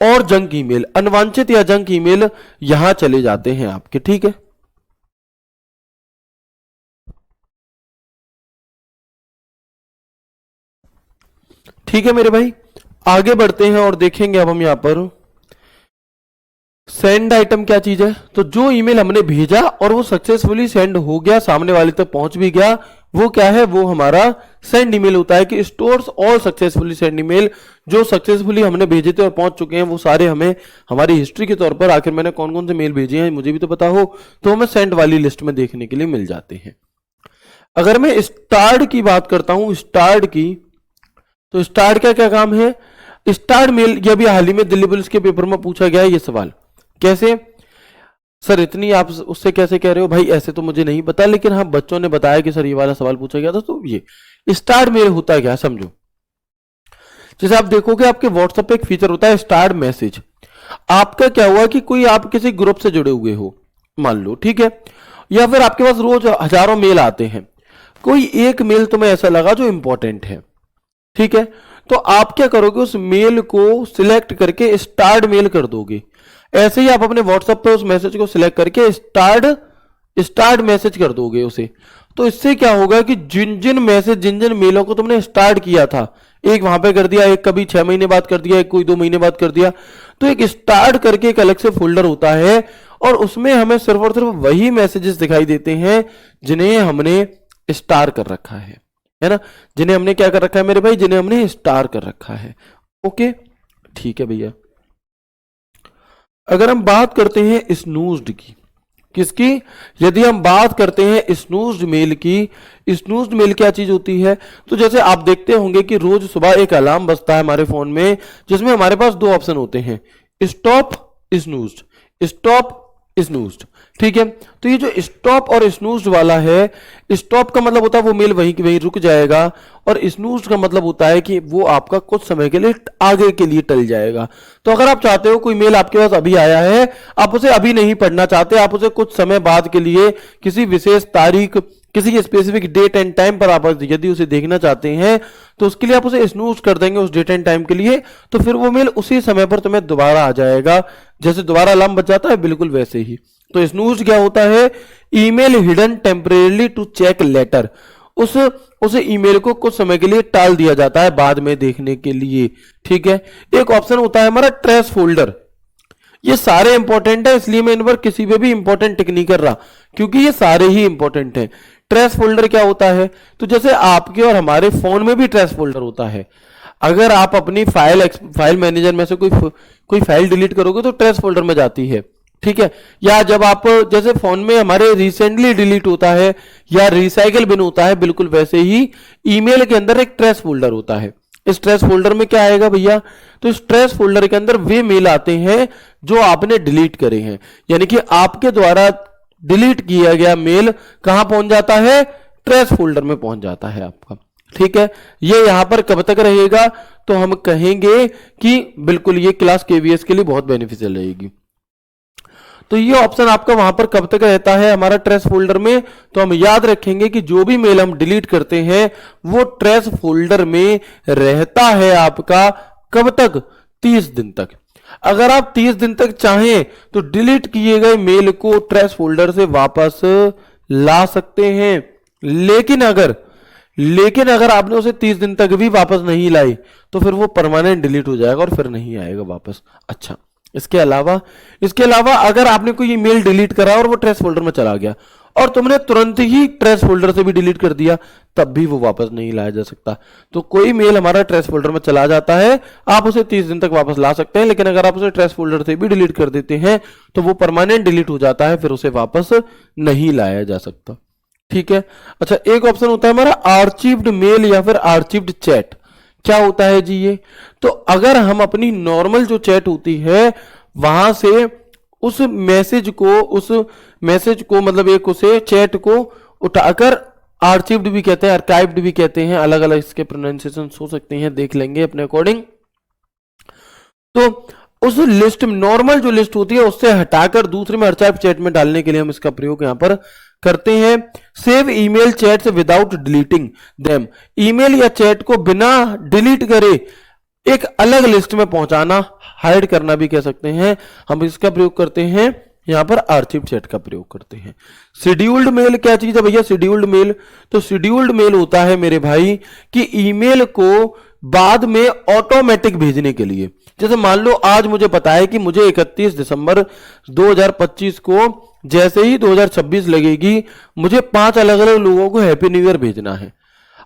और जंक ईमेल, अनवांछित या जंक ईमेल यहां चले जाते हैं आपके, ठीक है। ठीक है मेरे भाई, आगे बढ़ते हैं और देखेंगे अब हम यहां पर सेंड आइटम क्या चीज है। तो जो ईमेल हमने भेजा और वो सक्सेसफुली सेंड हो गया, सामने वाले तक पहुंच भी गया, वो क्या है, वो हमारा सेंड ईमेल होता है कि stores all successfully send email. जो सक्सेसफुली हमने भेजे थे और पहुंच चुके हैं वो सारे हमें हमारी हिस्ट्री के तौर पर, आखिर मैंने कौन कौन से मेल भेजे हैं मुझे भी तो पता हो, तो हमें सेंड वाली लिस्ट में देखने के लिए मिल जाते हैं। अगर मैं स्टार्ड की बात करता हूं, स्टार्ड की, तो स्टार्ड का क्या काम है? स्टार्ड मेल, यह भी हाल ही में दिल्ली पुलिस के पेपर में पूछा गया है ये सवाल। कैसे सर, इतनी आप उससे कैसे कह रहे हो भाई? ऐसे तो मुझे नहीं पता, लेकिन हाँ बच्चों ने बताया कि सर ये वाला सवाल पूछा गया था। तो ये स्टार्ट मेल होता क्या, समझो। जैसे आप देखोगे आपके व्हाट्सएप पे एक फीचर होता है स्टार्ट मैसेज। आपका क्या हुआ कि कोई आप किसी ग्रुप से जुड़े हुए हो मान लो, ठीक है, या फिर आपके पास रोज हजारों मेल आते हैं, कोई एक मेल तुम्हें ऐसा लगा जो इंपॉर्टेंट है, ठीक है, तो आप क्या करोगे, उस मेल को सिलेक्ट करके स्टार्ट मेल कर दोगे। ऐसे ही आप अपने व्हाट्सएप पे उस मैसेज को सिलेक्ट करके स्टार्ट मैसेज कर दोगे उसे। तो इससे क्या होगा कि जिन जिन मैसेज, जिन जिन मेलों को तुमने स्टार्ट किया था, एक वहां पे कर दिया, एक कभी 6 महीने बाद कर दिया, एक कोई 2 महीने बाद कर दिया, तो एक स्टार्ट करके एक अलग से फोल्डर होता है और उसमें हमें सिर्फ और सिर्फ वही मैसेजेस दिखाई देते हैं जिन्हें हमने स्टार कर रखा है ना, जिन्हें हमने क्या कर रखा है मेरे भाई, जिन्हें हमने स्टार कर रखा है। ओके, ठीक है भैया। अगर हम बात करते हैं स्नूज्ड की, किसकी? यदि हम बात करते हैं स्नूज्ड मेल की, स्नूज्ड मेल क्या चीज होती है? तो जैसे आप देखते होंगे कि रोज सुबह एक अलार्म बजता है हमारे फोन में, जिसमें हमारे पास 2 ऑप्शन होते हैं, स्टॉप स्नूज्ड, स्टॉप स्नूज्ड, ठीक है। तो ये जो स्टॉप और स्नूज्ड वाला है, स्टॉप का मतलब होता है वो मेल वहीं की वहीं रुक जाएगा, और स्नूज्ड का मतलब होता है कि वो आपका कुछ समय के लिए आगे के लिए टल जाएगा। तो अगर आप चाहते हो कोई मेल आपके पास अभी आया है, आप उसे अभी नहीं पढ़ना चाहते, आप उसे कुछ समय बाद के लिए, किसी विशेष तारीख, किसी स्पेसिफिक डेट एंड टाइम पर आप यदि उसे देखना चाहते हैं, तो उसके लिए आप उसे स्नूज कर देंगे उस डेट एंड टाइम के लिए, तो फिर वो मेल उसी समय पर तुम्हें दोबारा आ जाएगा, जैसे दोबारा अलार्म बज जाता है बिल्कुल वैसे ही। तो स्नूज क्या होता है? Email hidden temporarily to check later, उस ईमेल को कुछ समय के लिए टाल दिया जाता है बाद में देखने के लिए, ठीक है। एक ऑप्शन होता है हमारा ट्रेस फोल्डर। ये सारे इंपॉर्टेंट है, इसलिए मैं इन पर किसी पे भी इंपॉर्टेंट टिक नहीं कर रहा, क्योंकि ये सारे ही इंपॉर्टेंट हैं। ट्रेस फोल्डर क्या होता है? तो जैसे आपके और हमारे फोन में भी ट्रेस फोल्डर होता है। अगर आप अपनी फाइल मैनेजर में से कोई फाइल डिलीट करोगे तो ट्रेस फोल्डर में जाती है, ठीक है। या जब आप जैसे फोन में हमारे रिसेंटली डिलीट होता है या रिसाइकल बिन होता है, बिल्कुल वैसे ही ईमेल के अंदर एक ट्रेस फोल्डर होता है। इस ट्रेस फोल्डर में क्या आएगा भैया? तो इस ट्रेस फोल्डर के अंदर वे मेल आते हैं जो आपने डिलीट करे हैं, यानी कि आपके द्वारा डिलीट किया गया मेल कहां पहुंच जाता है? ट्रेस फोल्डर में पहुंच जाता है आपका, ठीक है। ये यहां पर कब तक रहेगा? तो हम कहेंगे कि बिल्कुल ये क्लास केवीएस के लिए बहुत बेनिफिशियल रहेगी। तो ये ऑप्शन आपका वहां पर कब तक रहता है हमारा ट्रेस फोल्डर में? तो हम याद रखेंगे कि जो भी मेल हम डिलीट करते हैं वो ट्रेस फोल्डर में रहता है आपका कब तक? 30 दिन तक। अगर आप 30 दिन तक चाहें तो डिलीट किए गए मेल को ट्रेस फोल्डर से वापस ला सकते हैं, लेकिन अगर आपने उसे 30 दिन तक भी वापस नहीं लाई तो फिर वो परमानेंट डिलीट हो जाएगा और फिर नहीं आएगा वापस। अच्छा, इसके अलावा अगर आपने कोई ईमेल डिलीट करा और वो ट्रेस फोल्डर में चला गया और तुमने तुरंत ही ट्रेस फोल्डर से भी डिलीट कर दिया, तब भी वो वापस नहीं लाया जा सकता। तो कोई मेल हमारा ट्रेस फोल्डर में चला जाता है, आप उसे 30 दिन तक वापस ला सकते हैं, लेकिन अगर आप उसे ट्रेस फोल्डर से भी डिलीट कर देते हैं तो वो परमानेंट डिलीट हो जाता है, फिर उसे वापस नहीं लाया जा सकता, ठीक है। अच्छा, एक ऑप्शन होता है हमारा आर्चीव्ड मेल या फिर आर्चीव्ड चैट। क्या होता है जी ये? तो अगर हम अपनी नॉर्मल जो चैट होती है वहां से उस मैसेज को मतलब एक उसे चैट को उठाकर आर्चीव्ड भी कहते हैं, आर्काइव्ड भी कहते हैं, अलग अलग इसके प्रोनाउंसिएशन हो सकते हैं, देख लेंगे अपने अकॉर्डिंग। तो उस लिस्ट में नॉर्मल जो लिस्ट होती है उससे हटाकर दूसरे में आर्काइव चैट में डालने के लिए हम इसका प्रयोग यहां पर करते हैं। Save email chats without deleting them, email या चैट को बिना डिलीट करे एक अलग लिस्ट में पहुंचाना, हाइड करना भी कह सकते हैं, हम इसका प्रयोग करते हैं यहां पर आर्चिव चैट का प्रयोग करते हैं। शेड्यूल्ड मेल क्या चीज है भैया? शेड्यूल्ड मेल, तो शेड्यूल्ड मेल होता है मेरे भाई कि ईमेल को बाद में ऑटोमेटिक भेजने के लिए, जैसे मान लो आज मुझे पता है कि मुझे 31 दिसंबर 2025 को जैसे ही 2026 लगेगी, मुझे 5 अलग अलग लोगों को हैप्पी न्यू ईयर भेजना है।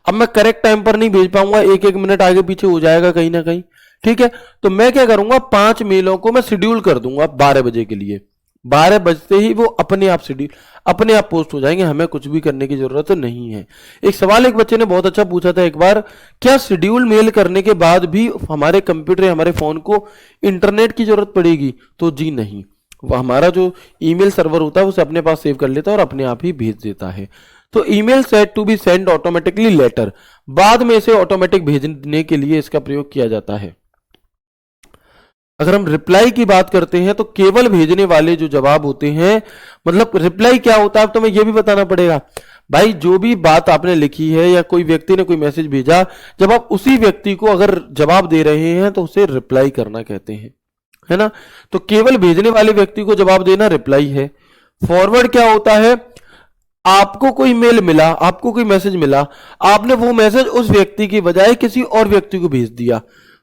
अब मैं करेक्ट टाइम पर नहीं भेज पाऊंगा, एक एक मिनट आगे पीछे हो जाएगा कहीं ना कहीं, ठीक है। तो मैं क्या करूंगा, 5 मेलों को मैं शेड्यूल कर दूंगा 12 बजे के लिए। 12 बजते ही वो अपने आप शेड्यूल, अपने आप पोस्ट हो जाएंगे, हमें कुछ भी करने की जरूरत नहीं है। एक सवाल एक बच्चे ने बहुत अच्छा पूछा था एक बार, क्या शेड्यूल मेल करने के बाद भी हमारे कंप्यूटर, हमारे फोन को इंटरनेट की जरूरत पड़ेगी? तो जी नहीं, वो हमारा जो ईमेल सर्वर होता है उसे अपने पास सेव कर लेता है और अपने आप ही भेज देता है। तो email set to be send automatically later, बाद में इसे ऑटोमेटिक भेजने के लिए इसका प्रयोग किया जाता है। अगर हम रिप्लाई की बात करते हैं तो केवल भेजने वाले जो जवाब होते हैं, मतलब रिप्लाई क्या होता है, अब तो मैं ये भी बताना पड़ेगा भाई। जो भी बात आपने लिखी है या कोई व्यक्ति ने कोई मैसेज भेजा, जब आप उसी व्यक्ति को अगर जवाब दे रहे हैं तो उसे रिप्लाई करना कहते हैं, है ना। तो केवल भेजने वाले व्यक्ति को जवाब देना रिप्लाई है। फॉरवर्ड क्या होता है, आपको कोई मेल मिला, आपको कोई मैसेज मिला, आपने वो मैसेज उस व्यक्ति की बजाय किसी और व्यक्ति को भेज दिया,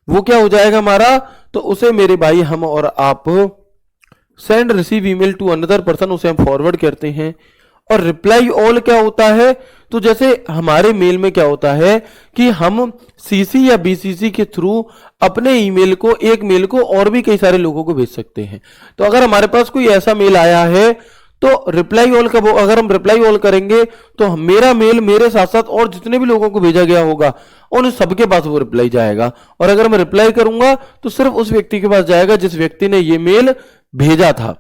वो क्या हो जाएगा हमारा, तो उसे मेरे भाई हम और आप send receive email to another person, उसे हम फॉरवर्ड करते हैं। और रिप्लाई ऑल क्या होता है, तो जैसे हमारे मेल में क्या होता है कि हम सीसी या बीसीसी के थ्रू अपने ईमेल को, एक मेल को और भी कई सारे लोगों को भेज सकते हैं। तो अगर हमारे पास कोई ऐसा मेल आया है तो रिप्लाई ऑल कब, अगर हम रिप्लाई ऑल करेंगे तो मेरा मेल मेरे साथ साथ और जितने भी लोगों को भेजा गया होगा उन सबके पास वो रिप्लाई जाएगा। और अगर मैं रिप्लाई करूंगा तो सिर्फ उस व्यक्ति के पास जाएगा जिस व्यक्ति ने ये मेल भेजा था,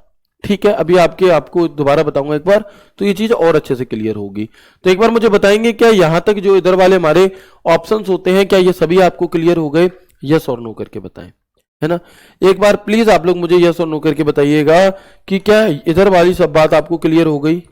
ठीक है। अभी आपको दोबारा बताऊंगा एक बार, तो ये चीज और अच्छे से क्लियर होगी। तो एक बार मुझे बताएंगे क्या यहां तक जो इधर वाले हमारे ऑप्शंस होते हैं, क्या ये सभी आपको क्लियर हो गए? यस और नो करके बताएं, है ना। एक बार प्लीज आप लोग मुझे यस और नो करके बताइएगा कि क्या इधर वाली सब बात आपको क्लियर हो गई।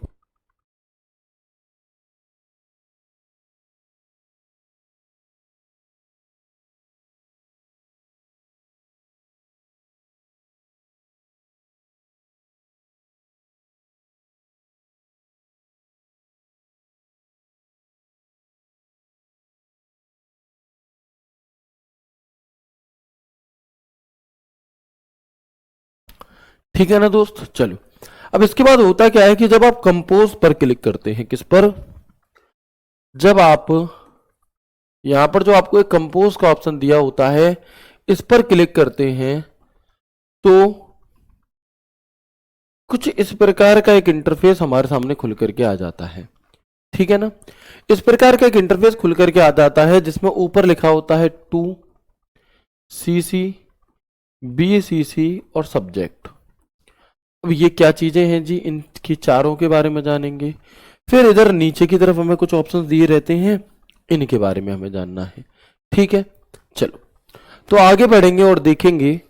ठीक है ना दोस्त, चलो। अब इसके बाद होता क्या है कि जब आप कंपोज पर क्लिक करते हैं, किस पर, जब आप यहां पर जो आपको एक कंपोज का ऑप्शन दिया होता है इस पर क्लिक करते हैं तो कुछ इस प्रकार का एक इंटरफेस हमारे सामने खुल करके आ जाता है, ठीक है ना। इस प्रकार का एक इंटरफेस खुल करके आ जाता है जिसमें ऊपर लिखा होता है टू सीसी बीसीसी और सब्जेक्ट। अब ये क्या चीजें हैं जी, इनकी चारों के बारे में जानेंगे। फिर इधर नीचे की तरफ हमें कुछ ऑप्शंस दिए रहते हैं, इनके बारे में हमें जानना है, ठीक है। चलो तो आगे बढ़ेंगे और देखेंगे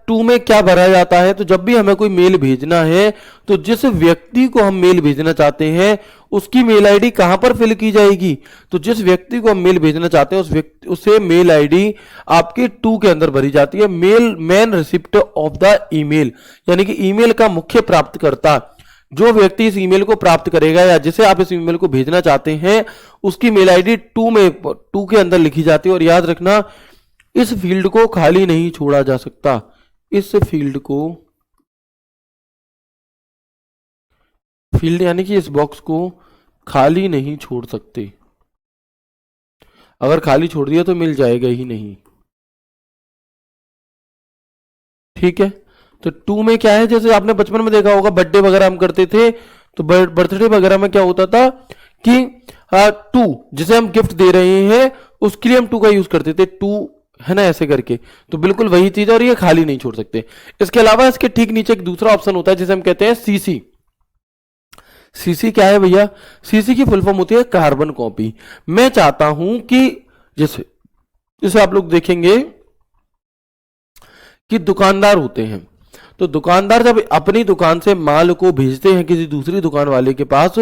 टू में क्या भरा जाता है। तो जब भी हमें कोई मेल भेजना है तो जिस व्यक्ति को हम मेल भेजना चाहते हैं उसकी मेल आईडी कहां पर फिल की जाएगी, तो जिस व्यक्ति को हम मेल भेजना चाहते हैं उस व्यक्ति, उसे मेल आईडी आपके टू के अंदर भरी जाती है। Mail man receipt of the email, यानी कि ईमेल का मुख्य प्राप्तकर्ता, जो व्यक्ति इस ईमेल को प्राप्त करेगा या जिसे आप इस ईमेल को भेजना चाहते हैं उसकी मेल आईडी टू के अंदर लिखी जाती है। और याद रखना इस फील्ड को खाली नहीं छोड़ा जा सकता, इस फील्ड को, फील्ड यानी कि इस बॉक्स को खाली नहीं छोड़ सकते, अगर खाली छोड़ दिया तो मिल जाएगा ही नहीं, ठीक है। तो टू में क्या है, जैसे आपने बचपन में देखा होगा बर्थडे वगैरह हम करते थे, तो बर्थडे वगैरह में क्या होता था कि टू जिसे हम गिफ्ट दे रहे हैं उसके लिए हम टू का यूज करते थे, टू, है ना, ऐसे करके। तो बिल्कुल वही चीज है और ये खाली नहीं छोड़ सकते। इसके अलावा इसके ठीक नीचे एक दूसरा ऑप्शन होता है जिसे हम कहते हैं सीसी। सीसी क्या है भैया, सीसी की फुल फॉर्म होती है कार्बन कॉपी। मैं चाहता हूं कि जैसे जैसे आप लोग देखेंगे कि दुकानदार होते हैं, तो दुकानदार जब अपनी दुकान से माल को भेजते हैं किसी दूसरी दुकान वाले के पास,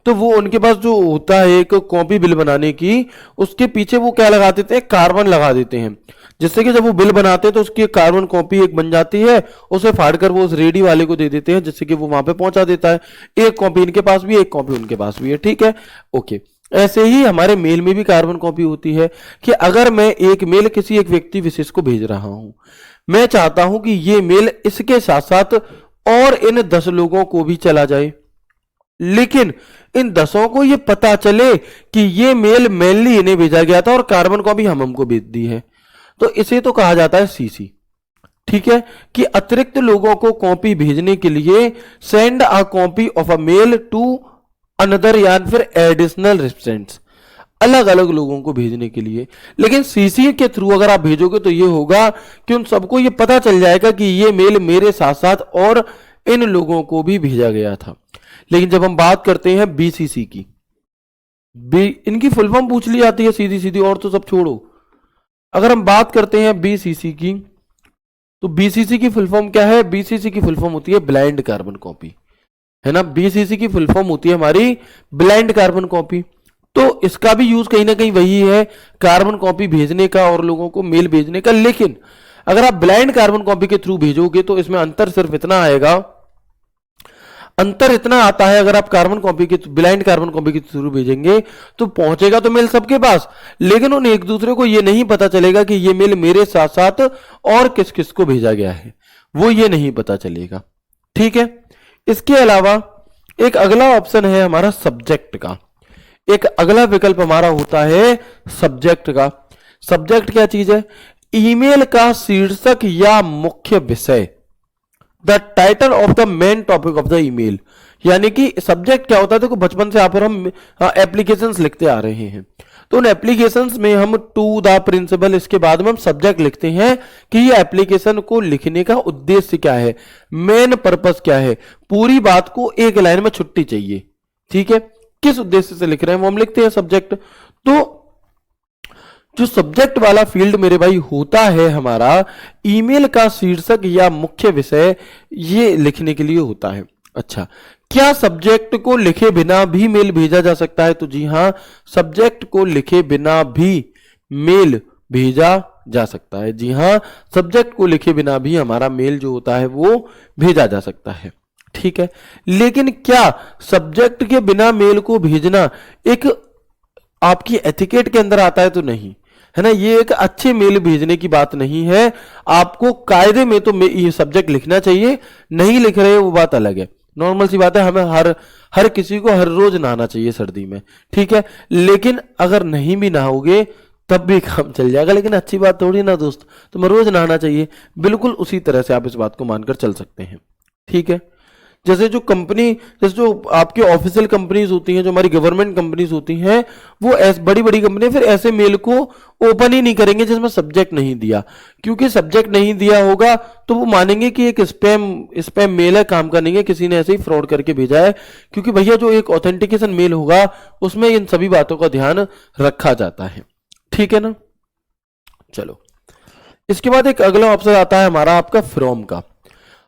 तो वो उनके पास जो होता है एक कॉपी बिल बनाने की, उसके पीछे वो क्या लगा देते हैं, कार्बन लगा देते हैं, जिससे कि जब वो बिल बनाते हैं तो उसकी कार्बन कॉपी एक बन जाती है, उसे फाड़कर वो उस रेडी वाले को दे देते हैं जिससे कि वो वहां पे पहुंचा देता है। एक कॉपी इनके पास भी, एक कॉपी उनके पास भी है, ठीक है, ओके। ऐसे ही हमारे मेल में भी कार्बन कॉपी होती है कि अगर मैं एक मेल किसी एक व्यक्ति विशेष को भेज रहा हूं, मैं चाहता हूं कि ये मेल इसके साथ साथ और इन 10 लोगों को भी चला जाए, लेकिन इन 10 को ये पता चले कि ये मेल मेनली इन्हें भेजा गया था और कार्बन कॉपी हमको भेज दी है, तो इसे तो कहा जाता है सीसी। ठीक है, कि अतिरिक्त लोगों को कॉपी भेजने के लिए send a copy of a mail to another या फिर एडिशनल रेसिपिएंट्स, अलग अलग लोगों को भेजने के लिए। लेकिन सीसी के थ्रू अगर आप भेजोगे तो ये होगा कि उन सबको ये पता चल जाएगा कि ये मेल मेरे साथ साथ और इन लोगों को भी भेजा गया था। लेकिन जब हम बात करते हैं बीसीसी की, इनकी फुल फॉर्म पूछ ली जाती है सीधी सीधी, और तो सब छोड़ो। अगर हम बात करते हैं बीसीसी की, तो बीसीसी की फुल फॉर्म क्या है? बीसीसी की फुल फॉर्म होती है ब्लाइंड कार्बन कॉपी, है ना। बीसीसी की फुल फॉर्म होती है हमारी ब्लाइंड कार्बन कॉपी। तो इसका भी यूज कहीं ना कहीं वही है, कार्बन कॉपी भेजने का और लोगों को मेल भेजने का। लेकिन अगर आप ब्लाइंड कार्बन कॉपी के थ्रू भेजोगे तो इसमें अंतर सिर्फ इतना आएगा, अंतर इतना आता है, अगर आप कार्बन कॉपी के ब्लाइंड कार्बन कॉपी के थ्रू भेजेंगे तो पहुंचेगा तो मेल सबके पास, लेकिन उन एक दूसरे को यह नहीं पता चलेगा कि ये मेल मेरे साथ साथ और किस किस को भेजा गया है, वो ये नहीं पता चलेगा। ठीक है, इसके अलावा एक अगला ऑप्शन है हमारा सब्जेक्ट का। एक अगला विकल्प हमारा होता है सब्जेक्ट का। सब्जेक्ट क्या चीज है? ईमेल का शीर्षक या मुख्य विषय, the title of the main topic of the email. यानी कि सब्जेक्ट क्या होता है? देखो बचपन से आप और हम एप्लीकेशंस लिखते आ रहे हैं, तो उन एप्लीकेशंस में हम टू द प्रिंसिपल, इसके बाद में हम सब्जेक्ट लिखते हैं कि ये एप्लीकेशन को लिखने का उद्देश्य क्या है, मेन पर्पस क्या है, पूरी बात को एक लाइन में छुट्टी चाहिए। ठीक है, किस उद्देश्य से लिख रहे हैं वो हम लिखते हैं सब्जेक्ट। तो जो सब्जेक्ट वाला फील्ड मेरे भाई होता है हमारा, ईमेल का शीर्षक या मुख्य विषय, ये लिखने के लिए होता है। अच्छा, क्या सब्जेक्ट को लिखे बिना भी मेल भेजा जा सकता है? तो जी हां, सब्जेक्ट को लिखे बिना भी मेल भेजा जा सकता है। जी हां, सब्जेक्ट को लिखे बिना भी हमारा मेल जो होता है वो भेजा जा सकता है। ठीक है, लेकिन क्या सब्जेक्ट के बिना मेल को भेजना एक आपकी एथिकेट के अंदर आता है? तो नहीं, है ना। ये एक अच्छे मेल भेजने की बात नहीं है। आपको कायदे में तो ये सब्जेक्ट लिखना चाहिए, नहीं लिख रहे वो बात अलग है, नॉर्मल सी बात है। हमें हर किसी को हर रोज नहाना चाहिए सर्दी में, ठीक है। लेकिन अगर नहीं भी नहाओगे तब भी काम चल जाएगा, लेकिन अच्छी बात थोड़ी ना दोस्त, तुम्हें रोज नहाना चाहिए। बिल्कुल उसी तरह से आप इस बात को मानकर चल सकते हैं। ठीक है, जैसे जो आपकी ऑफिशियल कंपनीज होती हैं, जो हमारी गवर्नमेंट कंपनीज होती हैं, वो बड़ी बड़ी कंपनी फिर ऐसे मेल को ओपन ही नहीं करेंगे जिसमें सब्जेक्ट नहीं दिया, क्योंकि सब्जेक्ट नहीं दिया होगा तो वो मानेंगे कि एक स्पैम मेल है, काम का नहीं है, किसी ने ऐसे ही फ्रॉड करके भेजा है। क्योंकि भैया जो एक ऑथेंटिकेशन मेल होगा उसमें इन सभी बातों का ध्यान रखा जाता है। ठीक है ना। चलो, इसके बाद एक अगला ऑप्शन आता है हमारा आपका फ्रॉम का।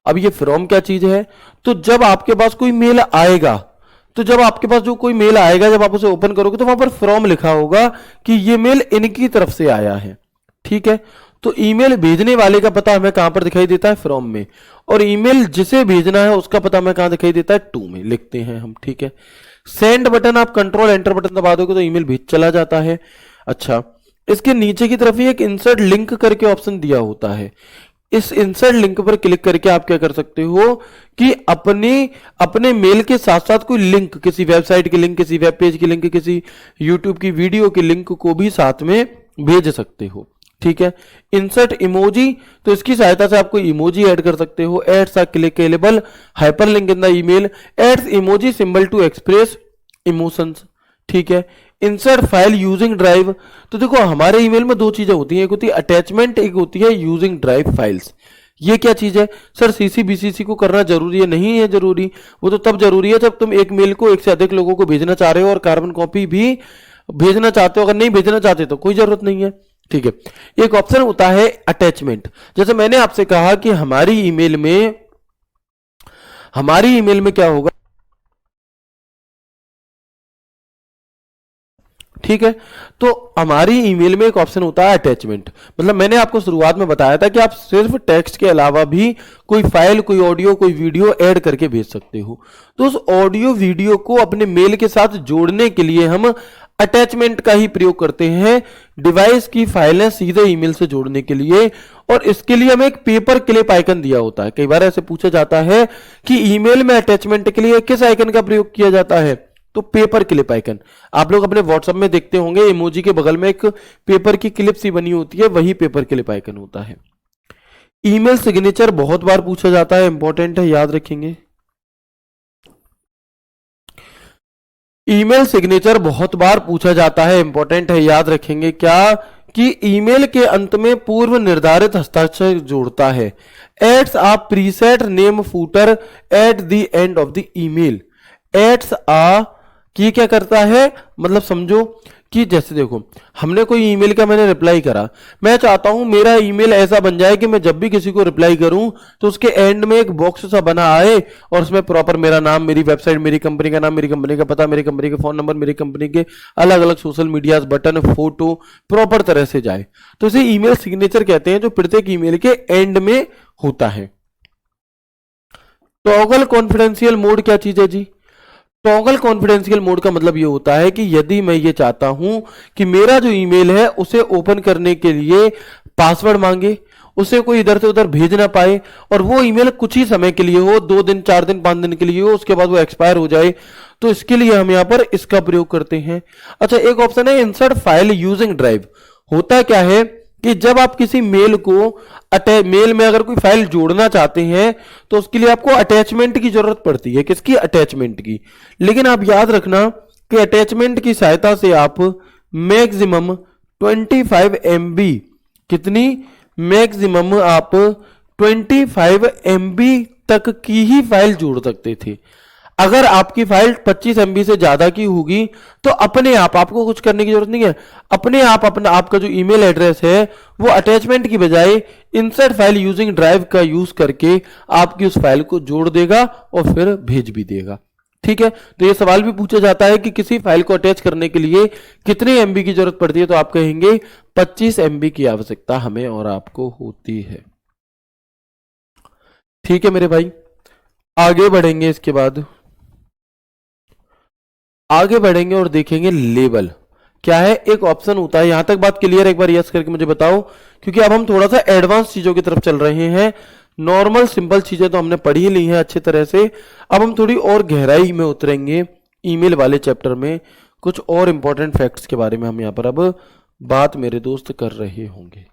अब ये फ्रॉम क्या चीज है? तो जब आपके पास कोई मेल आएगा, जब आप उसे ओपन करोगे तो वहां पर फ्रॉम लिखा होगा कि ये मेल इनकी तरफ से आया है। ठीक है, तो ईमेल भेजने वाले का पता हमें कहां पर दिखाई देता है? फ्रॉम में। और ईमेल जिसे भेजना है उसका पता हमें कहां दिखाई देता है? टू में लिखते हैं हम। ठीक है, सेंड बटन, आप कंट्रोल एंटर बटन दबा दोगे तो ईमेल भेज चला जाता है। अच्छा, इसके नीचे की तरफ ही एक इंसर्ट लिंक करके ऑप्शन दिया होता है। इस इंसर्ट लिंक पर क्लिक करके आप क्या कर सकते हो कि अपने मेल के साथ साथ कोई लिंक, किसी वेबसाइट की लिंक, किसी वेब पेज की लिंक, किसी यूट्यूब की वीडियो की लिंक को भी साथ में भेज सकते हो। ठीक है, इंसर्ट इमोजी, तो इसकी सहायता से आप कोई इमोजी ऐड कर सकते हो। Adds a clickable hyperlink in the email, adds emoji symbol to express emotions. ठीक है, इंसर्ट फाइल यूजिंग ड्राइव, तो देखो हमारे ईमेल में दो चीजें होती हैं, एक होती है अटैचमेंट, एक होती है यूजिंग ड्राइव फाइल्स। ये क्या चीज है? सर सीसी बीसीसी को करना जरूरी है? नहीं है जरूरी, वो तो तब जरूरी है जब तुम एक मेल को एक से अधिक लोगों को भेजना चाह रहे हो और कार्बन कॉपी भी भेजना चाहते हो। अगर नहीं भेजना चाहते तो कोई जरूरत नहीं है। ठीक है, एक ऑप्शन होता है अटैचमेंट। जैसे मैंने आपसे कहा कि हमारी ईमेल में क्या होगा? ठीक है, तो हमारी ईमेल में एक ऑप्शन होता है अटैचमेंट। मतलब मैंने आपको शुरुआत में बताया था कि आप सिर्फ टेक्स्ट के अलावा भी कोई फाइल, कोई ऑडियो, कोई वीडियो ऐड करके भेज सकते हो। तो उस ऑडियो वीडियो को अपने मेल के साथ जोड़ने के लिए हम अटैचमेंट का ही प्रयोग करते हैं डिवाइस की फाइलें सीधे ईमेल से जोड़ने के लिए, और इसके लिए हमें एक पेपर क्लिप आइकन दिया होता है। कई बार ऐसे पूछा जाता है कि ईमेल में अटैचमेंट के लिए किस आइकन का प्रयोग किया जाता है, तो पेपर क्लिप आइकन। आप लोग अपने व्हाट्सएप में देखते होंगे इमोजी के बगल में एक पेपर की क्लिप सी बनी होती है, वही पेपर क्लिप आइकन होता है। ईमेल सिग्नेचर बहुत बार पूछा जाता है, इंपॉर्टेंट है, याद रखेंगे। ईमेल सिग्नेचर बहुत बार पूछा जाता है, इंपॉर्टेंट है, याद रखेंगे। क्या कि ईमेल के अंत में पूर्व निर्धारित हस्ताक्षर जोड़ता है। Adds a preset name footer at the end of the email. Adds a की क्या करता है, मतलब समझो कि जैसे देखो हमने कोई ईमेल का मैंने रिप्लाई करा, मैं चाहता हूं मेरा ईमेल ऐसा बन जाए कि मैं जब भी किसी को रिप्लाई करूं तो उसके एंड में एक बॉक्स सा बना आए और उसमें प्रॉपर मेरा नाम, मेरी वेबसाइट, मेरी कंपनी का नाम, मेरी कंपनी का पता, मेरी कंपनी के फोन नंबर, मेरी कंपनी के अलग अलग social media button, photo proper तरह से जाए, तो इसे ईमेल सिग्नेचर कहते हैं, जो प्रत्येक ईमेल के एंड में होता है। टॉगल कॉन्फिडेंशियल मोड क्या चीज है जी? टॉगल कॉन्फिडेंशियल मोड का मतलब ये होता है कि यदि मैं ये चाहता हूं कि मेरा जो ईमेल है उसे ओपन करने के लिए पासवर्ड मांगे, उसे कोई इधर से उधर भेज ना पाए, और वो ईमेल कुछ ही समय के लिए हो, 2 दिन 4 दिन 5 दिन के लिए हो, उसके बाद वो एक्सपायर हो जाए, तो इसके लिए हम यहां पर इसका प्रयोग करते हैं। अच्छा, एक ऑप्शन है इंसर्ट फाइल यूजिंग ड्राइव। होता क्या है कि जब आप किसी मेल को मेल में अगर कोई फाइल जोड़ना चाहते हैं तो उसके लिए आपको अटैचमेंट की जरूरत पड़ती है। किसकी? अटैचमेंट की। लेकिन आप याद रखना कि अटैचमेंट की सहायता से आप मैक्सिमम 25 MB, कितनी? मैक्सिमम आप 25 MB तक की ही फाइल जोड़ सकते थे। अगर आपकी फाइल 25 MB से ज्यादा की होगी तो अपने आप, आपको कुछ करने की जरूरत नहीं है, अपने आप अपना आपका जो ईमेल एड्रेस है वो अटैचमेंट की बजाय इंसर्ट फाइल यूजिंग ड्राइव का यूज करके आपकी उस फाइल को जोड़ देगा और फिर भेज भी देगा। ठीक है, तो ये सवाल भी पूछा जाता है कि किसी फाइल को अटैच करने के लिए कितने MB की जरूरत पड़ती है, तो आप कहेंगे 25 MB की आवश्यकता हमें और आपको होती है। ठीक है मेरे भाई, आगे बढ़ेंगे। इसके बाद आगे बढ़ेंगे और देखेंगे लेबल क्या है। एक ऑप्शन होता है, यहां तक बात क्लियर? एक बार यस करके मुझे बताओ, क्योंकि अब हम थोड़ा सा एडवांस चीजों की तरफ चल रहे हैं। नॉर्मल सिंपल चीजें तो हमने पढ़ी ही ली हैं अच्छी तरह से, अब हम थोड़ी और गहराई में उतरेंगे ईमेल वाले चैप्टर में। कुछ और इंपॉर्टेंट फैक्ट्स के बारे में हम यहां पर अब बात मेरे दोस्त कर रहे होंगे।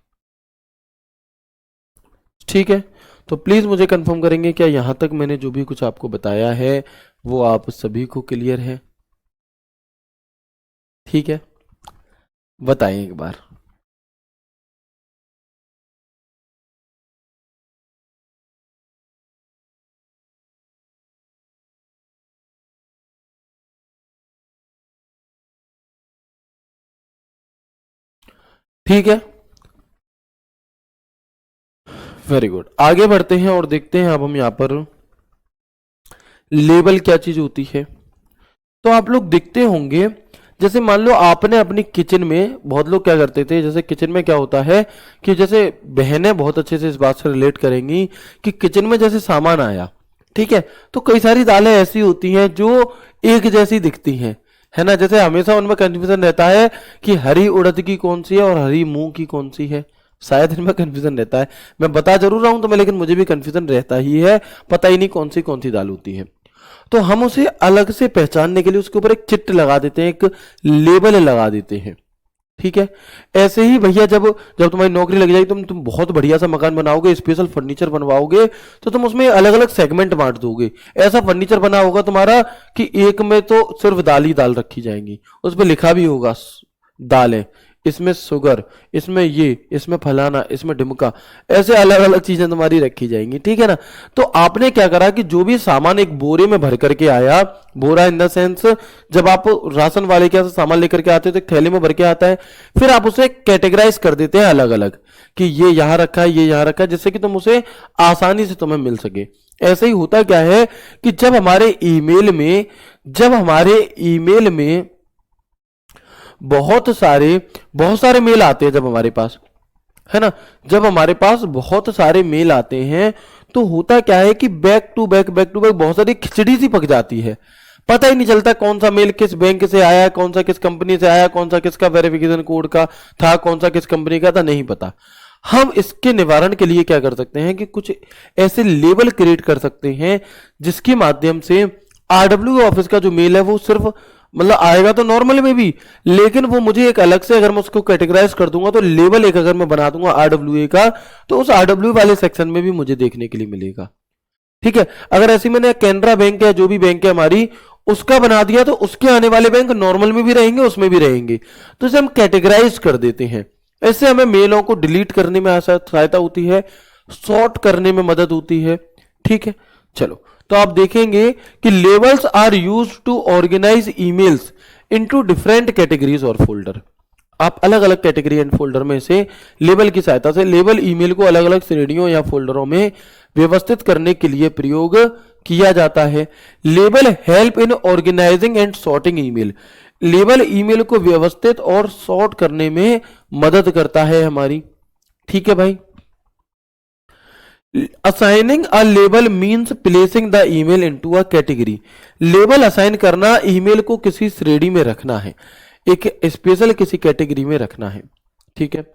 ठीक है, तो प्लीज मुझे कंफर्म करेंगे क्या यहां तक मैंने जो भी कुछ आपको बताया है वो आप सभी को क्लियर है? ठीक है, बताएं एक बार। ठीक है, वेरी गुड। आगे बढ़ते हैं और देखते हैं अब हम यहां पर लेबल क्या चीज होती है। तो आप लोग देखते होंगे, जैसे मान लो आपने अपनी किचन में, बहुत लोग क्या करते थे, जैसे किचन में क्या होता है कि जैसे बहनें बहुत अच्छे से इस बात से रिलेट करेंगी कि किचन में जैसे सामान आया, ठीक है, तो कई सारी दालें ऐसी होती हैं जो एक जैसी दिखती हैं, है ना। जैसे हमेशा उनमें कंफ्यूजन रहता है कि हरी उड़द की कौन सी है और हरी मूंग की कौन सी है, शायद इनमें कंफ्यूजन रहता है। मैं बता जरूर रहा हूं तुम्हें, लेकिन मुझे भी कंफ्यूजन रहता ही है, पता ही नहीं कौन सी दाल होती है। तो हम उसे अलग से पहचानने के लिए उसके ऊपर एक चिट लगा देते हैं, एक लेबल लगा देते हैं। ठीक है, ऐसे ही भैया जब जब तुम्हारी नौकरी लग जाएगी, तुम बहुत बढ़िया सा मकान बनाओगे, स्पेशल फर्नीचर बनवाओगे, तो तुम उसमें अलग अलग सेगमेंट बांट दोगे। ऐसा फर्नीचर बना होगा तुम्हारा कि एक में तो सिर्फ दाल ही दाल रखी जाएंगी, उस पर लिखा भी होगा दालें, इसमें शुगर, इसमें ये, इसमें फलाना, इसमें ढिमका, ऐसे अलग अलग चीजें तुम्हारी रखी जाएंगी। ठीक है ना। तो आपने क्या करा कि जो भी सामान एक बोरे में भर करके आया, बोरा इन द सेंस जब आप राशन वाले के सामान लेकर के आते हो तो एक थैली में भर के आता है, फिर आप उसे कैटेगराइज कर देते हैं अलग अलग कि ये यहां रखा है, ये यहां रखा है, जिससे कि तुम उसे आसानी से तुम्हें मिल सके। ऐसे ही होता क्या है कि जब हमारे ईमेल में बहुत सारे मेल आते हैं, जब हमारे पास, है ना, जब हमारे पास बहुत सारे मेल आते हैं तो होता क्या है कि बैक टू बैक बहुत सारी खिचड़ी सी पक जाती है। पता ही नहीं चलता कौन सा मेल किस बैंक से आया, कौन सा किस कंपनी से आया, कौन सा किसका वेरिफिकेशन कोड का था, कौन सा किस कंपनी का था, नहीं पता। हम इसके निवारण के लिए क्या कर सकते हैं कि कुछ ऐसे लेबल क्रिएट कर सकते हैं जिसके माध्यम से आरडब्ल्यू ऑफिस का जो मेल है वो सिर्फ मतलब आएगा तो नॉर्मल में भी, लेकिन वो मुझे एक अलग से अगर मैं उसको कैटेगराइज कर दूंगा तो लेबल एक अगर मैं बना दूंगा आरडब्ल्यू का, तो उस आरडब्ल्यू वाले सेक्शन में भी मुझे देखने के लिए मिलेगा। ठीक है, अगर ऐसी मैंने कैनरा बैंक या जो भी बैंक है हमारी उसका बना दिया तो उसके आने वाले बैंक नॉर्मल में भी रहेंगे, उसमें भी रहेंगे। तो इसे हम कैटेगराइज कर देते हैं। इससे हमें मेलों को डिलीट करने में सहायता होती है, सॉर्ट करने में मदद होती है। ठीक है, चलो तो आप देखेंगे कि labels are used to organise emails into different categories और फोल्डर। आप अलग अलग कैटेगरी एंड फोल्डर में से लेबल की सहायता से लेबल ईमेल को अलग अलग श्रेणियों या फोल्डरों में व्यवस्थित करने के लिए प्रयोग किया जाता है। Label help in organising and sorting email. Label email को व्यवस्थित और सॉर्ट करने में मदद करता है हमारी। ठीक है भाई। Assigning a label means placing the email into a category. Label assign करना ईमेल को किसी श्रेणी में रखना है, एक स्पेशल किसी कैटेगरी में रखना है। ठीक है।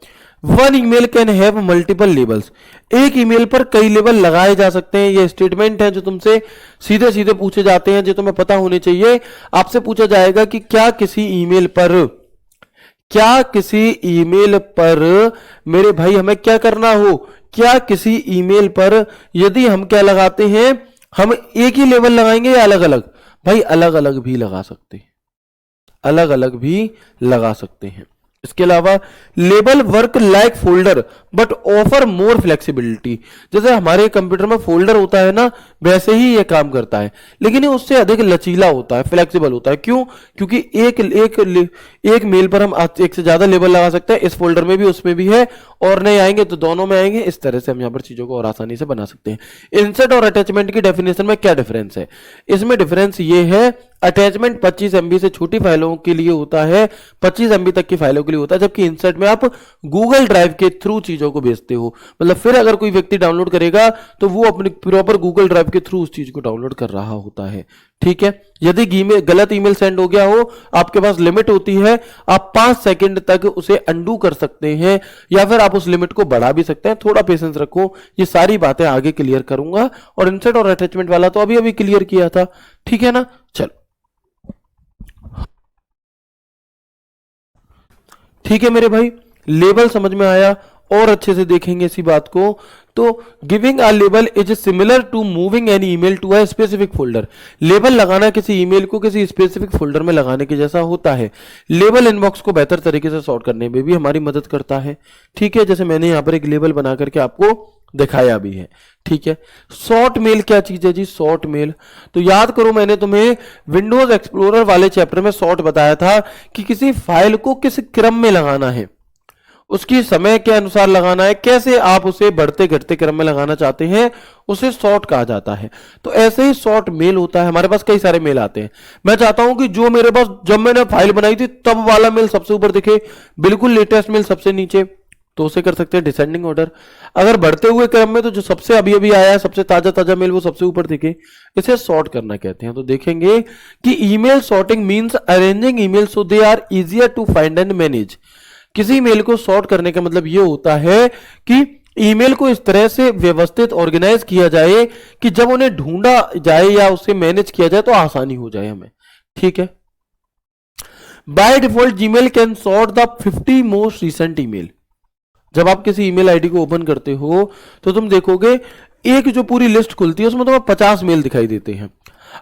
One email can have multiple labels. एक ईमेल पर कई लेबल लगाए जा सकते हैं। ये स्टेटमेंट है जो तुमसे सीधे सीधे पूछे जाते हैं, जो तुम्हें पता होने चाहिए। आपसे पूछा जाएगा कि क्या किसी ईमेल पर मेरे भाई हमें क्या करना हो, क्या किसी ईमेल पर यदि हम क्या लगाते हैं, हम एक ही लेबल लगाएंगे या अलग अलग? भाई अलग अलग भी लगा सकते हैं, अलग अलग भी लगा सकते हैं। इसके अलावा label work like folder but offer more flexibility. जैसे हमारे कंप्यूटर में फोल्डर होता है ना, वैसे ही ये काम करता है, लेकिन ये उससे अधिक लचीला होता है, फ्लेक्सिबल होता है। क्यों? क्योंकि एक मेल पर हम एक से ज्यादा लेबल लगा सकते हैं। इस फोल्डर में भी उसमें भी है, और नए आएंगे तो दोनों में आएंगे। इस तरह से हम यहाँ पर चीजों को और आसानी से बना सकते हैं। इंसर्ट और अटैचमेंट की डेफिनेशन में क्या डिफरेंस है? इसमें डिफरेंस ये है, अटैचमेंट 25 MB से छोटी फाइलों के लिए होता है, 25 MB तक की फाइलों के लिए होता है, जबकि इंसर्ट में आप गूगल ड्राइव के थ्रू चीजों को भेजते हो। मतलब फिर अगर कोई व्यक्ति डाउनलोड करेगा तो वो अपने प्रॉपर गूगल ड्राइव के थ्रू उस चीज को डाउनलोड कर रहा होता है। ठीक है। यदि गलत ईमेल सेंड हो गया हो, आपके पास लिमिट होती है, आप 5 सेकंड तक उसे अंडू कर सकते हैं, या फिर आप उस लिमिट को बढ़ा भी सकते हैं। थोड़ा पेशेंस रखो, ये सारी बातें आगे क्लियर करूंगा। और इंसर्ट और अटैचमेंट वाला तो अभी अभी क्लियर किया था। ठीक है ना। चलो ठीक है मेरे भाई, लेबल समझ में आया। और अच्छे से देखेंगे इसी बात को। तो giving a label is similar to moving an email to a specific folder. Label लगाना किसी ईमेल को किसी स्पेसिफिक फोल्डर में लगाने के जैसा होता है। लेबल इनबॉक्स को बेहतर तरीके से सॉर्ट करने में भी हमारी मदद करता है। ठीक है, जैसे मैंने यहां पर एक लेबल बना करके आपको दिखाया भी है। ठीक है। सॉर्ट मेल क्या चीज है जी? सॉर्ट मेल तो याद करो, मैंने तुम्हें विंडोज एक्सप्लोरर वाले चैप्टर में सॉर्ट बताया था कि किसी फाइल को किस क्रम में लगाना है, उसकी समय के अनुसार लगाना है, कैसे आप उसे बढ़ते घटते क्रम में लगाना चाहते हैं, उसे सॉर्ट कहा जाता है। तो ऐसे ही सॉर्ट मेल होता है। हमारे पास कई सारे मेल आते हैं। मैं चाहता हूं कि जो मेरे पास जब मैंने फाइल बनाई थी तब वाला मेल सबसे ऊपर दिखे, बिल्कुल लेटेस्ट मेल सबसे नीचे, तो उसे कर सकते हैं डिसेंडिंग ऑर्डर। अगर बढ़ते हुए क्रम में तो जो सबसे अभी अभी आया है, सबसे ताजा ताजा मेल, वो सबसे ऊपर दिखे, इसे सॉर्ट करना कहते हैं। तो देखेंगे कि email sorting means arranging email so they are easier to find and manage. किसी मेल को सॉर्ट करने का मतलब यह होता है कि ईमेल को इस तरह से व्यवस्थित ऑर्गेनाइज किया जाए कि जब उन्हें ढूंढा जाए या उसे मैनेज किया जाए तो आसानी हो जाए हमें। ठीक है। By default Gmail can sort the 50 most recent email. जब आप किसी ईमेल आईडी को ओपन करते हो तो तुम देखोगे एक जो पूरी लिस्ट खुलती है उसमें तुम्हें 50 मेल दिखाई देते हैं।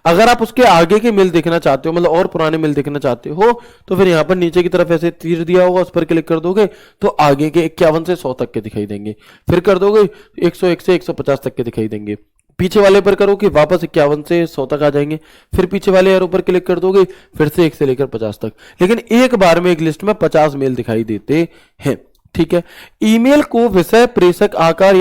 अगर आप उसके आगे के मेल देखना चाहते हो, मतलब और पुराने मेल देखना चाहते हो, तो फिर यहां पर नीचे की तरफ ऐसे तीर दिया होगा, उस पर क्लिक कर दोगे तो आगे के 51 से 100 तक के दिखाई देंगे। फिर कर दोगे 101 से 150 तक के दिखाई देंगे। पीछे वाले पर करो कि वापस 51 से 100 तक आ जाएंगे। फिर पीछे वाले एरो पर क्लिक कर दोगे, फिर से 1 से लेकर 50 तक। लेकिन एक बार में एक लिस्ट में 50 मेल दिखाई देते हैं। ठीक है। ईमेल को विषय, प्रेषक, आकार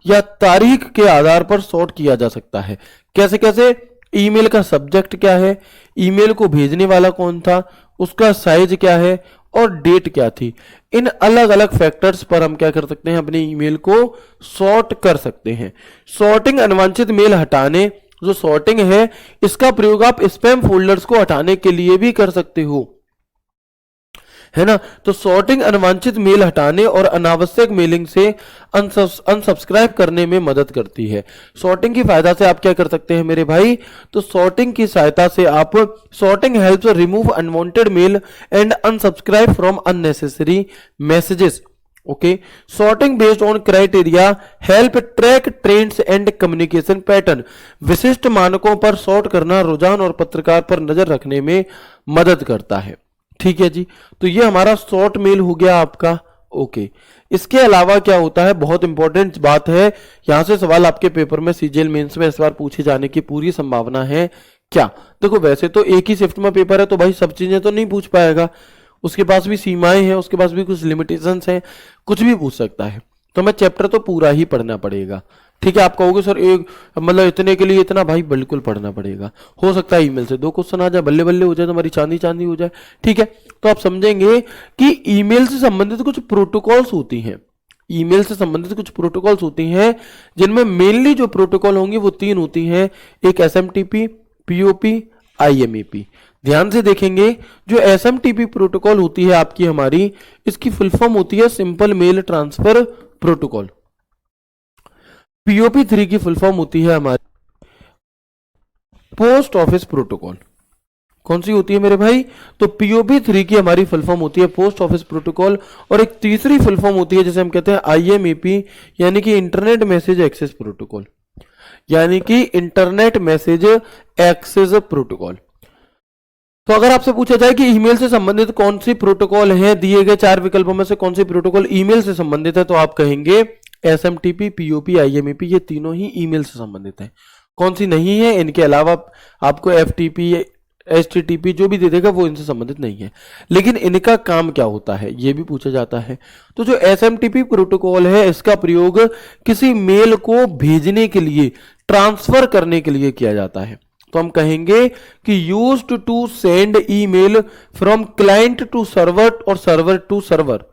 या तारीख के आधार पर सॉर्ट किया जा सकता है। कैसे कैसे? ईमेल का सब्जेक्ट क्या है, ईमेल को भेजने वाला कौन था, उसका साइज क्या है और डेट क्या थी। इन अलग अलग फैक्टर्स पर हम क्या कर सकते हैं, अपने ईमेल को सॉर्ट कर सकते हैं। सॉर्टिंग अनवांछित मेल हटाने जो सॉर्टिंग है इसका प्रयोग आप स्पैम फोल्डर्स को हटाने के लिए भी कर सकते हो, है ना। तो सॉर्टिंग अनवांछित मेल हटाने और अनावश्यक मेलिंग से अनसब्सक्राइब करने में मदद करती है। सॉर्टिंग की फायदा से आप क्या कर सकते हैं मेरे भाई, तो सॉर्टिंग की सहायता से आप sorting helps remove unwanted male and unsubscribe from unnecessary messages. Okay, sorting based on criteria help track trends and communication pattern. विशिष्ट मानकों पर सॉर्ट करना रुझान और पत्रकार पर नजर रखने में मदद करता है। ठीक है जी, तो ये हमारा शॉर्ट मेल हो गया आपका। ओके, इसके अलावा क्या होता है, बहुत इंपॉर्टेंट बात है, यहां से सवाल आपके पेपर में सीजीएल मेंस में इस बार पूछे जाने की पूरी संभावना है। क्या, देखो वैसे तो एक ही शिफ्ट में पेपर है तो भाई सब चीजें तो नहीं पूछ पाएगा, उसके पास भी सीमाएं हैं, उसके पास भी कुछ लिमिटेशंस हैं, कुछ भी पूछ सकता है। तो हमें चैप्टर तो पूरा ही पढ़ना पड़ेगा। ठीक है, आप कहोगे सर एक मतलब इतने के लिए इतना, भाई बिल्कुल पढ़ना पड़ेगा। हो सकता है ईमेल से 2 क्वेश्चन आ जाए, बल्ले बल्ले हो जाए, तो हमारी चांदी चांदी हो जाए। ठीक है, तो आप समझेंगे कि ईमेल से संबंधित कुछ प्रोटोकॉल्स होती हैं, ईमेल से संबंधित कुछ प्रोटोकॉल्स होती हैं, जिनमें मेनली जो प्रोटोकॉल होंगे वो 3 होती हैं, एक एसएमटीपी, पीओपी, आईएमईपी। ध्यान से देखेंगे, जो एसएमटीपी प्रोटोकॉल होती है आपकी हमारी, इसकी फुल फॉर्म होती है simple mail transfer protocol. POP 3 की फुल फॉर्म होती है हमारी पोस्ट ऑफिस प्रोटोकॉल। कौन सी होती है मेरे भाई, तो पीओपी 3 की हमारी फुल फॉर्म होती है पोस्ट ऑफिस प्रोटोकॉल। और एक तीसरी फुल फॉर्म होती है जिसे हम कहते हैं आईएमईपी, यानी कि इंटरनेट मैसेज एक्सेस प्रोटोकॉल, यानी कि इंटरनेट मैसेज एक्सेस प्रोटोकॉल। तो अगर आपसे पूछा जाए कि ईमेल से संबंधित कौन सी प्रोटोकॉल है, दिए गए 4 विकल्पों में से कौन सी प्रोटोकॉल ईमेल से संबंधित है, तो आप कहेंगे एसएमटीपी, पीओपी, आईएमईपी, ये तीनों ही ईमेल से संबंधित है। कौन सी नहीं है, इनके अलावा आपको एफटीपी, एचटीटीपी जो भी दे देगा वो इनसे संबंधित नहीं है। लेकिन इनका काम क्या होता है ये भी पूछा जाता है। तो जो एसएमटीपी प्रोटोकॉल है इसका प्रयोग किसी मेल को भेजने के लिए, ट्रांसफर करने के लिए किया जाता है। तो हम कहेंगे कि used to send email from client to server और सर्वर टू सर्वर,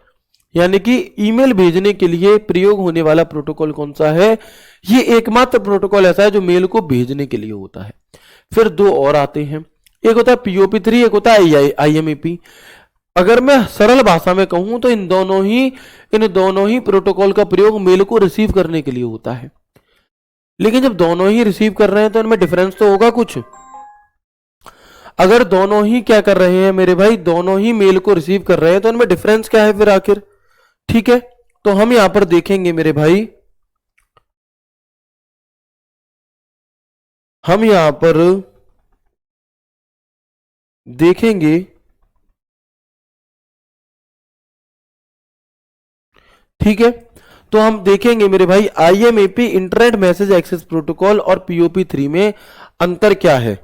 यानी कि ईमेल भेजने के लिए प्रयोग होने वाला प्रोटोकॉल कौन सा है, ये एकमात्र प्रोटोकॉल ऐसा है जो मेल को भेजने के लिए होता है। फिर 2 और आते हैं, एक होता है पीओपी 3, एक होता है आईएमईपी। अगर मैं सरल भाषा में कहूं तो इन दोनों ही प्रोटोकॉल का प्रयोग मेल को रिसीव करने के लिए होता है। लेकिन जब दोनों ही रिसीव कर रहे हैं तो इनमें डिफरेंस तो होगा कुछ। अगर दोनों ही क्या कर रहे हैं मेरे भाई, दोनों ही मेल को रिसीव कर रहे हैं, तो इनमें डिफरेंस क्या है फिर आखिर। ठीक है, तो हम यहां पर देखेंगे मेरे भाई, हम यहां पर देखेंगे, ठीक है, तो हम देखेंगे मेरे भाई आईएमईपी इंटरनेट मैसेज एक्सेस प्रोटोकॉल और पीओपी 3 में अंतर क्या है।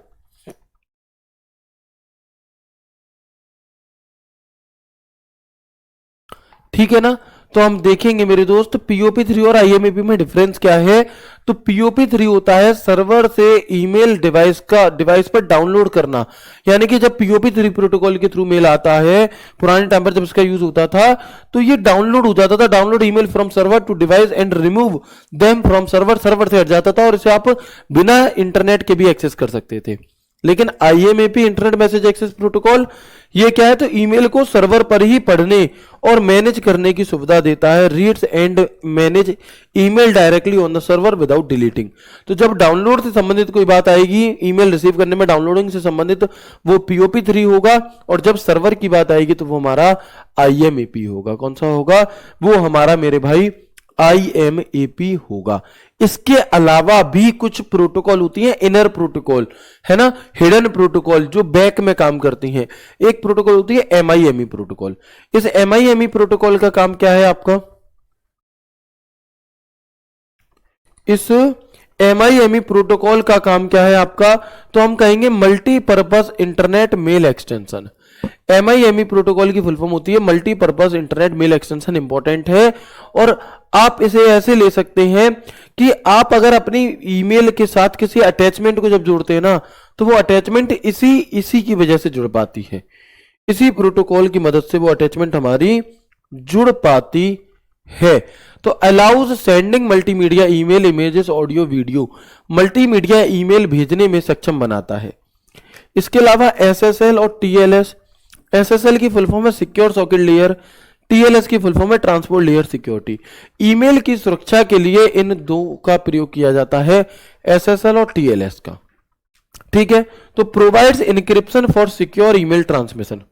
ठीक है ना, तो हम देखेंगे मेरे दोस्त पीओपी 3 और आईएमईपी में डिफरेंस क्या है। तो पीओपी 3 होता है सर्वर से ईमेल डिवाइस पर डाउनलोड करना, यानी कि जब पीओपी 3 प्रोटोकॉल के थ्रू मेल आता है, पुराने टाइम पर जब इसका यूज होता था तो ये डाउनलोड हो जाता था, download email from server to device and remove them from server, server से हट जाता था और इसे आप बिना इंटरनेट के भी एक्सेस कर सकते थे। लेकिन आईएमईपी इंटरनेट मैसेज एक्सेस प्रोटोकॉल ये क्या है, तो ईमेल को सर्वर पर ही पढ़ने और मैनेज करने की सुविधा देता है। Reads and manage email directly on the server without deleting. तो जब डाउनलोड से संबंधित कोई बात आएगी, ईमेल रिसीव करने में डाउनलोडिंग से संबंधित, वो पीओपी 3 होगा, और जब सर्वर की बात आएगी तो वो हमारा आईएमईपी होगा। कौन सा होगा, वो हमारा मेरे भाई आईएमईपी होगा। इसके अलावा भी कुछ प्रोटोकॉल होती है, इनर प्रोटोकॉल है ना, हिडन प्रोटोकॉल जो बैक में काम करती हैं। एक प्रोटोकॉल होती है एमआईएमई प्रोटोकॉल। इस एमआईएमई प्रोटोकॉल का काम क्या है आपका, इस एमआईएमई प्रोटोकॉल का काम क्या है आपका, तो हम कहेंगे multipurpose internet mail extension. MIME protocol की फुल फॉर्म होती है multipurpose internet mail extension. Important है, और आप इसे ऐसे ले सकते हैं कि आप अगर अपनी ईमेल के साथ किसी अटैचमेंट को जब जोड़ते हैं ना, तो वो अटैचमेंट इसी की वजह से जुड़ पाती है, इसी प्रोटोकॉल की मदद से वो अटैचमेंट हमारी जुड़ पाती है। तो allows sending multimedia email, images, audio, video, multimedia email भेजने में सक्षम बनाता है। इसके अलावा एसएसएल और टीएलएस, एसएसएल की फुल फॉर्म है सिक्योर सॉकेट लेयर, टीएलएस की फुल फॉर्म है ट्रांसपोर्ट लेयर सिक्योरिटी। ईमेल की सुरक्षा के लिए इन दो का प्रयोग किया जाता है, एसएसएल और टीएलएस का। ठीक है, तो provides encryption for secure email transmission,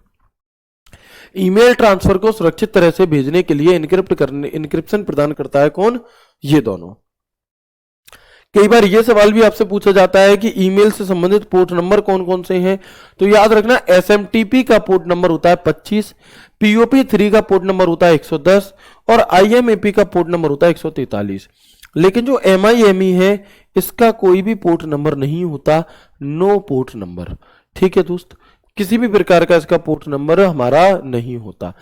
email transfer को सुरक्षित तरह से भेजने के लिए इनक्रिप्शन प्रदान करता है कौन? ये दोनों। कई बार ये सवाल भी आपसे पूछा जाता है कि ईमेल से संबंधित पोर्ट नंबर कौन कौन से हैं, तो याद रखना एसएमटीपी का पोर्ट नंबर होता है 25, पीओपी3 का पोर्ट नंबर होता है 110 और आईएमएपी का पोर्ट नंबर होता है 143। लेकिन जो एमआईएमई है इसका कोई भी पोर्ट नंबर नहीं होता, नो पोर्ट नंबर। ठीक है दोस्त, किसी भी प्रकार का इसका पोर्ट नंबर हमारा नहीं होता।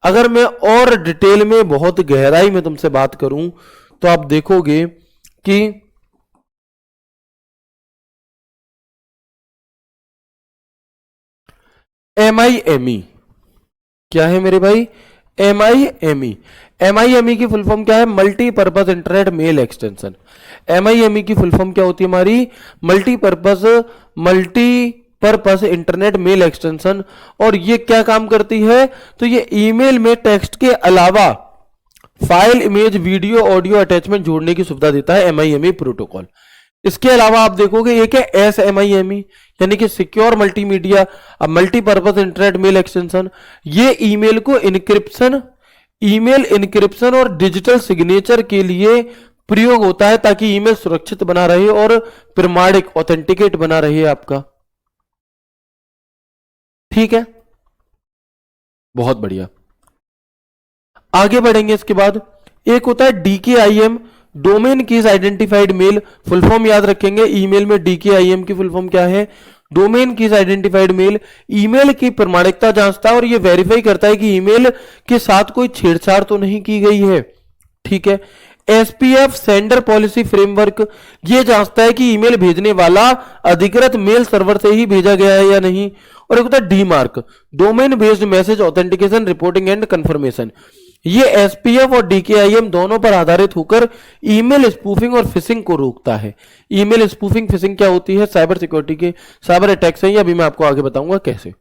अगर मैं और डिटेल में बहुत गहराई में तुमसे बात करूं तो आप देखोगे कि एमआईएमई क्या है मेरे भाई? एमआईएमई, एमआईएमई की फुल फॉर्म क्या है? Multipurpose internet mail extension. MIME की फुल फॉर्म क्या होती है हमारी? Multipurpose internet mail extension. और ये क्या काम करती है? तो ये ईमेल में टेक्स्ट के अलावा file, image, video, audio attachment जोड़ने की सुविधा देता है एमआईएमई प्रोटोकॉल। इसके अलावा आप देखोगे एक है एसएमआईएमई, यानी कि secure multimedia multipurpose internet mail extension. ये ईमेल को इनक्रिप्शन, ईमेल इनक्रिप्शन और डिजिटल सिग्नेचर के लिए प्रयोग होता है ताकि ईमेल सुरक्षित बना रहे और प्रमाणिक ऑथेंटिकेट बना रहे आपका। ठीक है, बहुत बढ़िया। आगे बढ़ेंगे। इसके बाद एक होता है DKIM, domain keys identified mail. Full form याद रखेंगे, ईमेल में डीकेआईएम की फुल फॉर्म क्या है? Domain keys identified mail. Email की प्रमाणिकता जांचता है और यह वेरीफाई करता है कि ईमेल के साथ कोई छेड़छाड़ तो नहीं की गई है। ठीक है। एसपीएफ सेंडर पॉलिसी फ्रेमवर्क, यह जांचता है कि ईमेल भेजने वाला अधिकृत मेल सर्वर से ही भेजा गया है या नहीं। और एक होता है DMARC, domain based message authentication reporting and confirmation. ये एसपीएफ और डीकेआईएम दोनों पर आधारित होकर ईमेल स्पूफिंग और फिशिंग को रोकता है। ईमेल स्पूफिंग फिशिंग क्या होती है? साइबर सिक्योरिटी के साइबर अटैक्स हैं, अभी मैं आपको आगे बताऊंगा कैसे।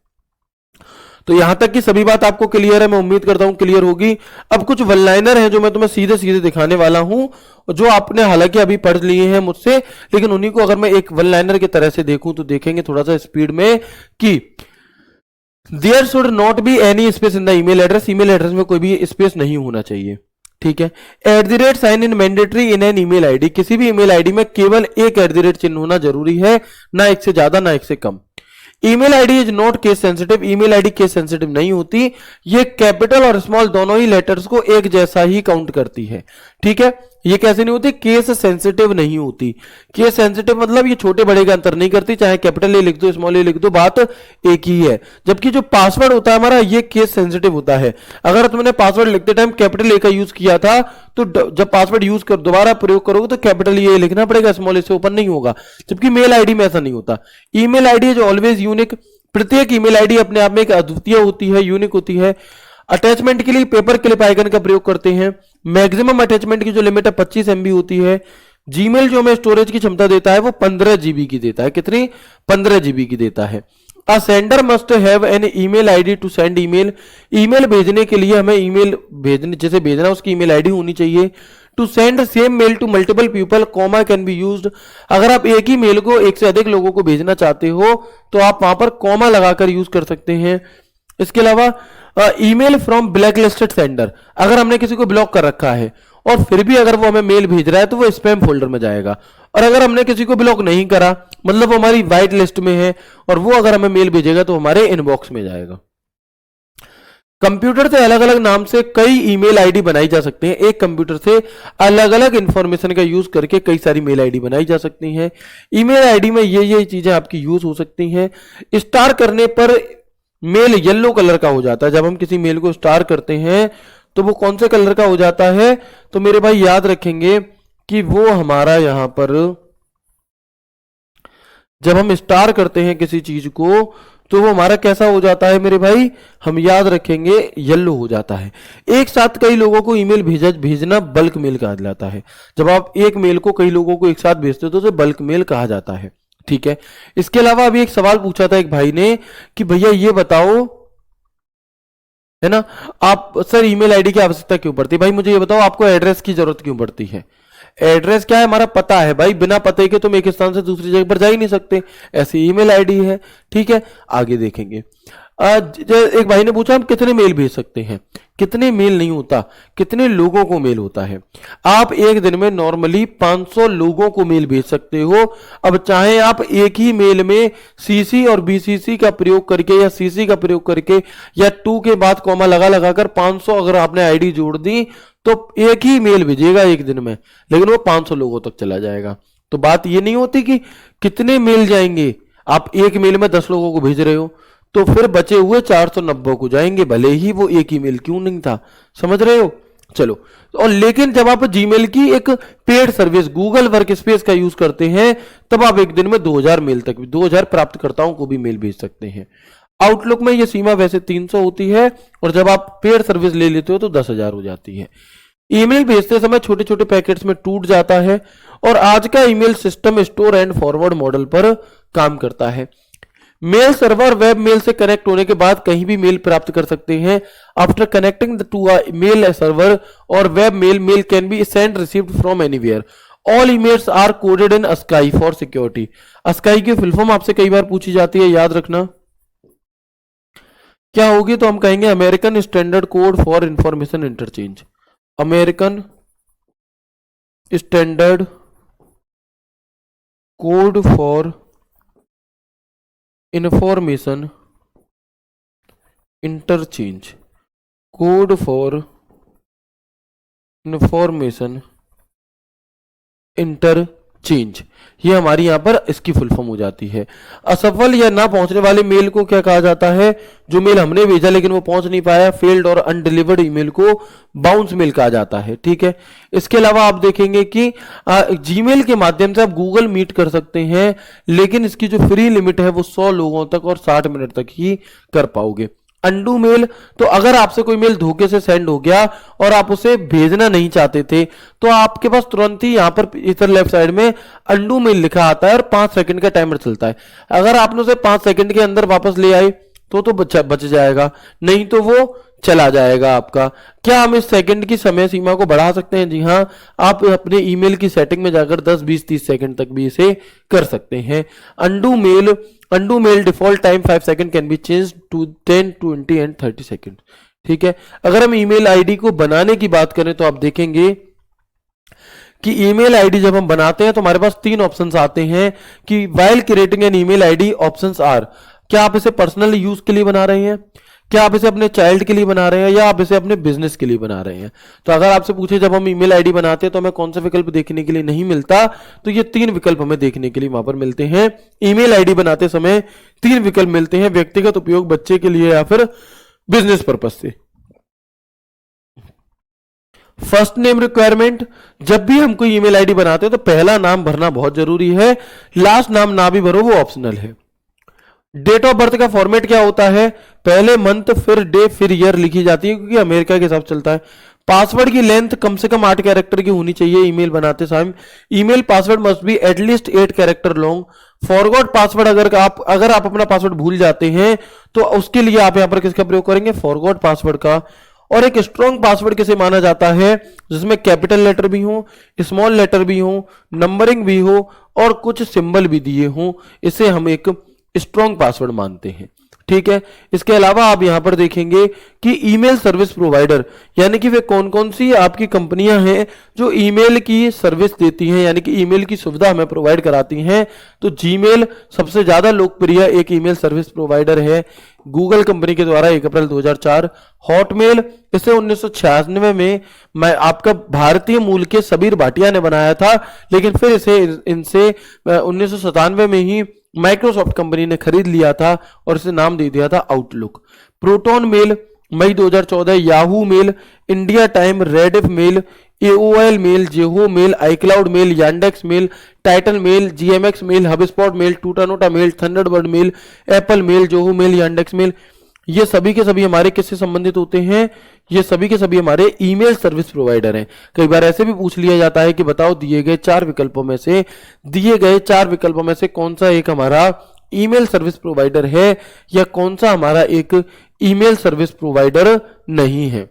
तो यहां तक की सभी बात आपको क्लियर है, मैं उम्मीद करता हूं क्लियर होगी। अब कुछ वन लाइनर हैं जो मैं तुम्हें सीधे सीधे दिखाने वाला हूं, जो आपने हालांकि अभी पढ़ लिए हैं मुझसे, लेकिन उन्हीं को अगर मैं एक वन लाइनर की तरह से देखूं तो देखेंगे थोड़ा सा स्पीड में कि there should not be any space in the email address, email address में कोई भी स्पेस नहीं होना चाहिए। ठीक है। @ Sign in mandatory in an email ID, किसी भी ईमेल आईडी में केवल एक @ चिन्ह होना जरूरी है, ना एक से ज्यादा ना एक से कम। Email ID is not case sensitive, email ID case sensitive नहीं होती, ये कैपिटल और स्मॉल दोनों ही लेटर्स को एक जैसा ही काउंट करती है। ठीक है, ये कैसे नहीं होती? केस सेंसिटिव नहीं होती। केस सेंसिटिव मतलब ये छोटे बड़े का अंतर नहीं करती, चाहे कैपिटल ए लिख दो स्मॉल ए लिख दो, बात एक ही है। जबकि जो पासवर्ड होता है हमारा, ये केस सेंसिटिव होता है। अगर तुमने पासवर्ड लिखते टाइम कैपिटल ए का यूज किया था, तो जब पासवर्ड यूज कर दोबारा प्रयोग करोगे तो कैपिटल ए लिखना पड़ेगा, स्मॉल ए से ओपन नहीं होगा। जबकि मेल आईडी में ऐसा नहीं होता। Email ID is always unique, प्रत्येक ईमेल आईडी अपने आप में एक अद्वितीय होती है, यूनिक होती है। अटैचमेंट के लिए पेपर क्लिप आइकन का प्रयोग करते हैं। मैक्सिमम अटैचमेंट की जो लिमिट है 25 MB होती है। जीमेल जो हमें स्टोरेज की क्षमता देता है वो 15 GB की देता है। कितनी? 15 GB की देता है। A sender must have an email ID to send email, email भेजने के लिए हमें ईमेल भेजने जैसे भेजना उसकी ईमेल आईडी होनी चाहिए। To send same mail to multiple people, comma can be used, अगर आप एक ही मेल को एक से अधिक लोगों को भेजना चाहते हो तो आप वहां पर कॉमा लगाकर यूज कर सकते हैं। इसके अलावा email from black listed sender, अगर हमने किसी को ब्लॉक कर रखा है और फिर भी अगर वो हमें मेल भेज रहा है तो वो स्पैम फोल्डर में जाएगा। और अगर हमने किसी को ब्लॉक नहीं करा, मतलब वो हमारी व्हाइट लिस्ट में है, और वो अगर हमें मेल भेजेगा तो हमारे इनबॉक्स में जाएगा। कंप्यूटर से अलग अलग नाम से कई ईमेल आईडी बनाई जा सकती हैं। एक कंप्यूटर से अलग अलग इंफॉर्मेशन का यूज करके कई सारी मेल आईडी बनाई जा सकती हैं। ईमेल आईडी में ये चीजें आपकी यूज हो सकती हैं। स्टार करने पर मेल येलो कलर का हो जाता है। जब हम किसी मेल को स्टार करते हैं तो वो कौन से कलर का हो जाता है? तो मेरे भाई याद रखेंगे कि वो हमारा यहां पर जब हम स्टार करते हैं किसी चीज को तो वो हमारा कैसा हो जाता है मेरे भाई, हम याद रखेंगे येलो हो जाता है। एक साथ कई लोगों को ईमेल भेजना बल्क मेल कहा जाता है। जब आप एक मेल को कई लोगों को एक साथ भेजते हो तो उसे बल्क मेल कहा जाता है, ठीक है। इसके अलावा अभी एक सवाल पूछा था एक भाई ने कि भैया ये बताओ, है ना, आप सर ईमेल आईडी की आवश्यकता क्यों पड़ती है? भाई मुझे ये बताओ आपको एड्रेस की जरूरत क्यों पड़ती है? एड्रेस क्या है? हमारा पता है भाई, बिना पते के तुम एक स्थान से दूसरी जगह पर जा ही नहीं सकते, ऐसी ईमेल आईडी है, ठीक है। आगे देखेंगे। एक भाई ने पूछा हम कितने मेल भेज सकते हैं? कितने मेल नहीं होता, कितने लोगों को मेल होता है। आप एक दिन में नॉर्मली 500 लोगों को मेल भेज सकते हो। अब चाहे आप एक ही मेल में सीसी और बीसीसी का प्रयोग करके या सीसी का प्रयोग करके या टू के बाद कॉमा लगा लगाकर 500 अगर आपने आईडी जोड़ दी तो एक ही मेल भेजेगा एक दिन में, लेकिन वो 500 लोगों तक चला जाएगा। तो बात ये नहीं होती कि कितने मेल जाएंगे, आप एक मेल में 10 लोगों को भेज रहे हो तो फिर बचे हुए 490 को जाएंगे, भले ही वो एक ईमेल क्यों नहीं था, समझ रहे हो। चलो, और लेकिन जब आप जीमेल की एक paid service Google work space का यूज करते हैं तब आप एक दिन में 2000 मेल तक, 2000 प्राप्तकर्ताओं को भी मेल भेज सकते हैं। आउटलुक में यह सीमा वैसे 300 होती है और जब आप पेड सर्विस ले लेते हो तो 10,000 हो जाती है। ईमेल भेजते समय छोटे छोटे पैकेट्स में टूट जाता है और आज का email system store and forward model पर काम करता है। मेल सर्वर वेब मेल से कनेक्ट होने के बाद कहीं भी मेल प्राप्त कर सकते हैं। After connecting to a mail server और web mail can be send received from anywhere. All emails are coded in ASCII for security. ASCII की फुल फॉर्म आपसे कई बार पूछी जाती है, याद रखना क्या होगी, तो हम कहेंगे American standard code for information interchange. American standard code for information interchange. Code for information interchange, ये हमारी यहां पर इसकी फुल फॉर्म हो जाती है। असफल या ना पहुंचने वाले मेल को क्या कहा जाता है? जो मेल हमने भेजा लेकिन वो पहुंच नहीं पाया, फेल्ड और अनडिलीवर्ड ईमेल को बाउंस मेल कहा जाता है, ठीक है। इसके अलावा आप देखेंगे कि जीमेल के माध्यम से आप गूगल मीट कर सकते हैं, लेकिन इसकी जो फ्री लिमिट है वो 100 लोगों तक और 60 मिनट तक ही कर पाओगे। अंडू मेल, तो अगर आपसे कोई मेल धोखे से सेंड हो गया और आप उसे भेजना नहीं चाहते थे तो आपके पास तुरंत ही यहां पर इधर लेफ्ट साइड में अंडू मेल लिखा आता है और 5 सेकंड का टाइमर चलता है। अगर आपने उसे 5 सेकंड के अंदर वापस ले आए तो बच जाएगा, नहीं तो वो चला जाएगा आपका। क्या हम इस सेकंड की समय सीमा को बढ़ा सकते हैं? जी हाँ, आप अपने ईमेल की सेटिंग में जाकर 10, 20, 30 सेकंड तक भी इसे कर सकते हैं। Undo mail default time 5 second can be change to 10, 20 and 30 second, ठीक है। अगर हम ईमेल आईडी को बनाने की बात करें तो आप देखेंगे कि ईमेल आईडी जब हम बनाते हैं तो हमारे पास 3 ऑप्शंस आते हैं कि while creating an email ID options are. क्या आप इसे पर्सनल यूज के लिए बना रहे हैं, क्या आप इसे अपने चाइल्ड के लिए बना रहे हैं, या आप इसे अपने बिजनेस के लिए बना रहे हैं। तो अगर आपसे पूछे जब हम ईमेल आईडी बनाते हैं तो हमें कौन सा विकल्प देखने के लिए नहीं मिलता, तो ये 3 विकल्प हमें देखने के लिए वहां पर मिलते हैं। ईमेल आईडी बनाते समय 3 विकल्प मिलते हैं, व्यक्तिगत उपयोग, बच्चे के लिए या फिर बिजनेस पर्पज से। फर्स्ट नेम रिक्वायरमेंट, जब भी हम कोई ईमेल आईडी बनाते हैं तो पहला नाम भरना बहुत जरूरी है, लास्ट नाम ना भी भरो वो ऑप्शनल है। डेट ऑफ बर्थ का फॉर्मेट क्या होता है? पहले मंथ फिर डे फिर ईयर लिखी जाती है क्योंकि अमेरिका के हिसाब चलता है। पासवर्ड की लेंथ कम से कम 8 कैरेक्टर की होनी चाहिए ईमेल बनाते समय। Email password must be at least 8 character long. Forgot password, अगर आप अपना पासवर्ड भूल जाते हैं तो उसके लिए आप यहां पर किसका प्रयोग करेंगे? फॉरगॉट पासवर्ड का। और एक स्ट्रॉन्ग पासवर्ड किसे माना जाता है? जिसमें कैपिटल लेटर भी हो, स्मॉल लेटर भी हो, नंबरिंग भी हो और कुछ सिंबल भी दिए हो, इसे हम एक स्ट्रॉन्ग पासवर्ड मानते हैं, ठीक है। इसके अलावा आप यहां पर देखेंगे कि ईमेल सर्विस प्रोवाइडर, यानी कि वे कौन कौन सी आपकी कंपनियां हैं जो ईमेल की सर्विस देती हैं, यानी कि ईमेल की सुविधा हमें प्रोवाइड कराती हैं। तो जीमेल सबसे ज्यादा लोकप्रिय एक ईमेल सर्विस प्रोवाइडर है, गूगल कंपनी के द्वारा 1 अप्रैल 2004। हॉटमेल, इसे 1996 में आपका भारतीय मूल के सबीर भाटिया ने बनाया था, लेकिन फिर इनसे 1997 में ही माइक्रोसॉफ्ट कंपनी ने खरीद लिया था और इसे नाम दे दिया था Outlook. Proton mail May 2014 Yahoo mail, India Time, Rediff mail, AOL mail, Zoho mail, iCloud mail, Yandex mail, Titan mail, GMX mail, HubSpot mail, Tutanota mail, Thunderbird mail, Apple mail, Zoho mail, Yandex mail, ये सभी के सभी हमारे किससे संबंधित होते हैं? ये सभी के सभी हमारे ईमेल सर्विस प्रोवाइडर हैं। कई बार ऐसे भी पूछ लिया जाता है कि बताओ दिए गए चार विकल्पों में से कौन सा एक हमारा ईमेल सर्विस प्रोवाइडर है या कौन सा हमारा एक ईमेल सर्विस प्रोवाइडर नहीं है।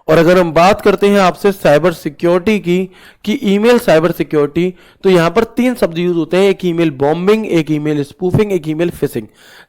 और अगर हम बात करते हैं आपसे साइबर सिक्योरिटी की कि ईमेल साइबर सिक्योरिटी, तो यहां पर तीन शब्द यूज होते हैं, एक ईमेल बॉम्बिंग, एक ईमेल स्पूफिंग, एक ईमेल फिशिंग।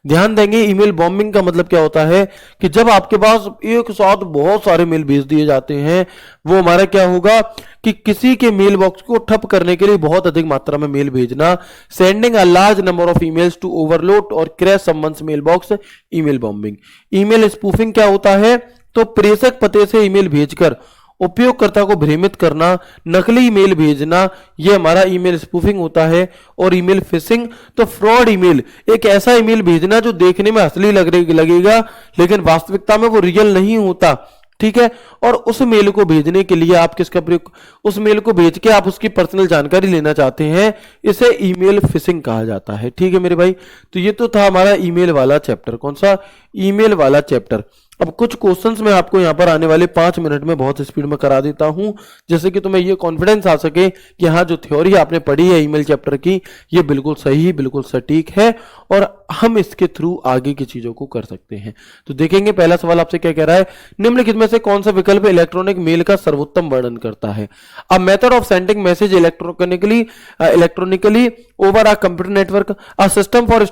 ध्यान देंगे ईमेल बॉम्बिंग का मतलब क्या होता है कि जब आपके पास एक साथ बहुत सारे मेल भेज दिए जाते हैं, वो हमारा क्या होगा कि किसी के मेल बॉक्स को ठप करने के लिए बहुत अधिक मात्रा में मेल भेजना, sending a large number of emails to overload और crash someone's mail box, email bombing. Email spoofing क्या होता है? तो प्रेषक पते से ईमेल भेजकर उपयोगकर्ता को भ्रमित करना, नकली ईमेल भेजना, यह हमारा ईमेल स्पूफिंग होता है। और ईमेल फिशिंग तो फ्रॉड ईमेल, एक ऐसा ईमेल भेजना जो देखने में असली लगेगा लेकिन वास्तविकता में वो रियल नहीं होता, ठीक है। और उस मेल को भेजने के लिए आप किसका प्रयोग, उस मेल को भेज के आप उसकी पर्सनल जानकारी लेना चाहते हैं, इसे ईमेल फिशिंग कहा जाता है, ठीक है मेरे भाई। तो ये तो था हमारा ईमेल वाला चैप्टर। कौन सा? ईमेल वाला चैप्टर। अब कुछ क्वेश्चंस मैं आपको यहां पर आने वाले 5 मिनट में बहुत स्पीड में करा देता हूं, जैसे कि तुम्हें ये कॉन्फिडेंस आ सके कि हाँ जो थ्योरी आपने पढ़ी है ईमेल चैप्टर की ये बिल्कुल सही, बिल्कुल सटीक है और हम इसके थ्रू आगे की चीजों को कर सकते हैं। तो देखेंगे पहला सवाल आपसे क्या कह रहा है, निम्नलिखित में से कौन सा विकल्प इलेक्ट्रॉनिक मेल का सर्वोत्तम वर्णन करता है? A method of sending message electronically over a computer network, a system for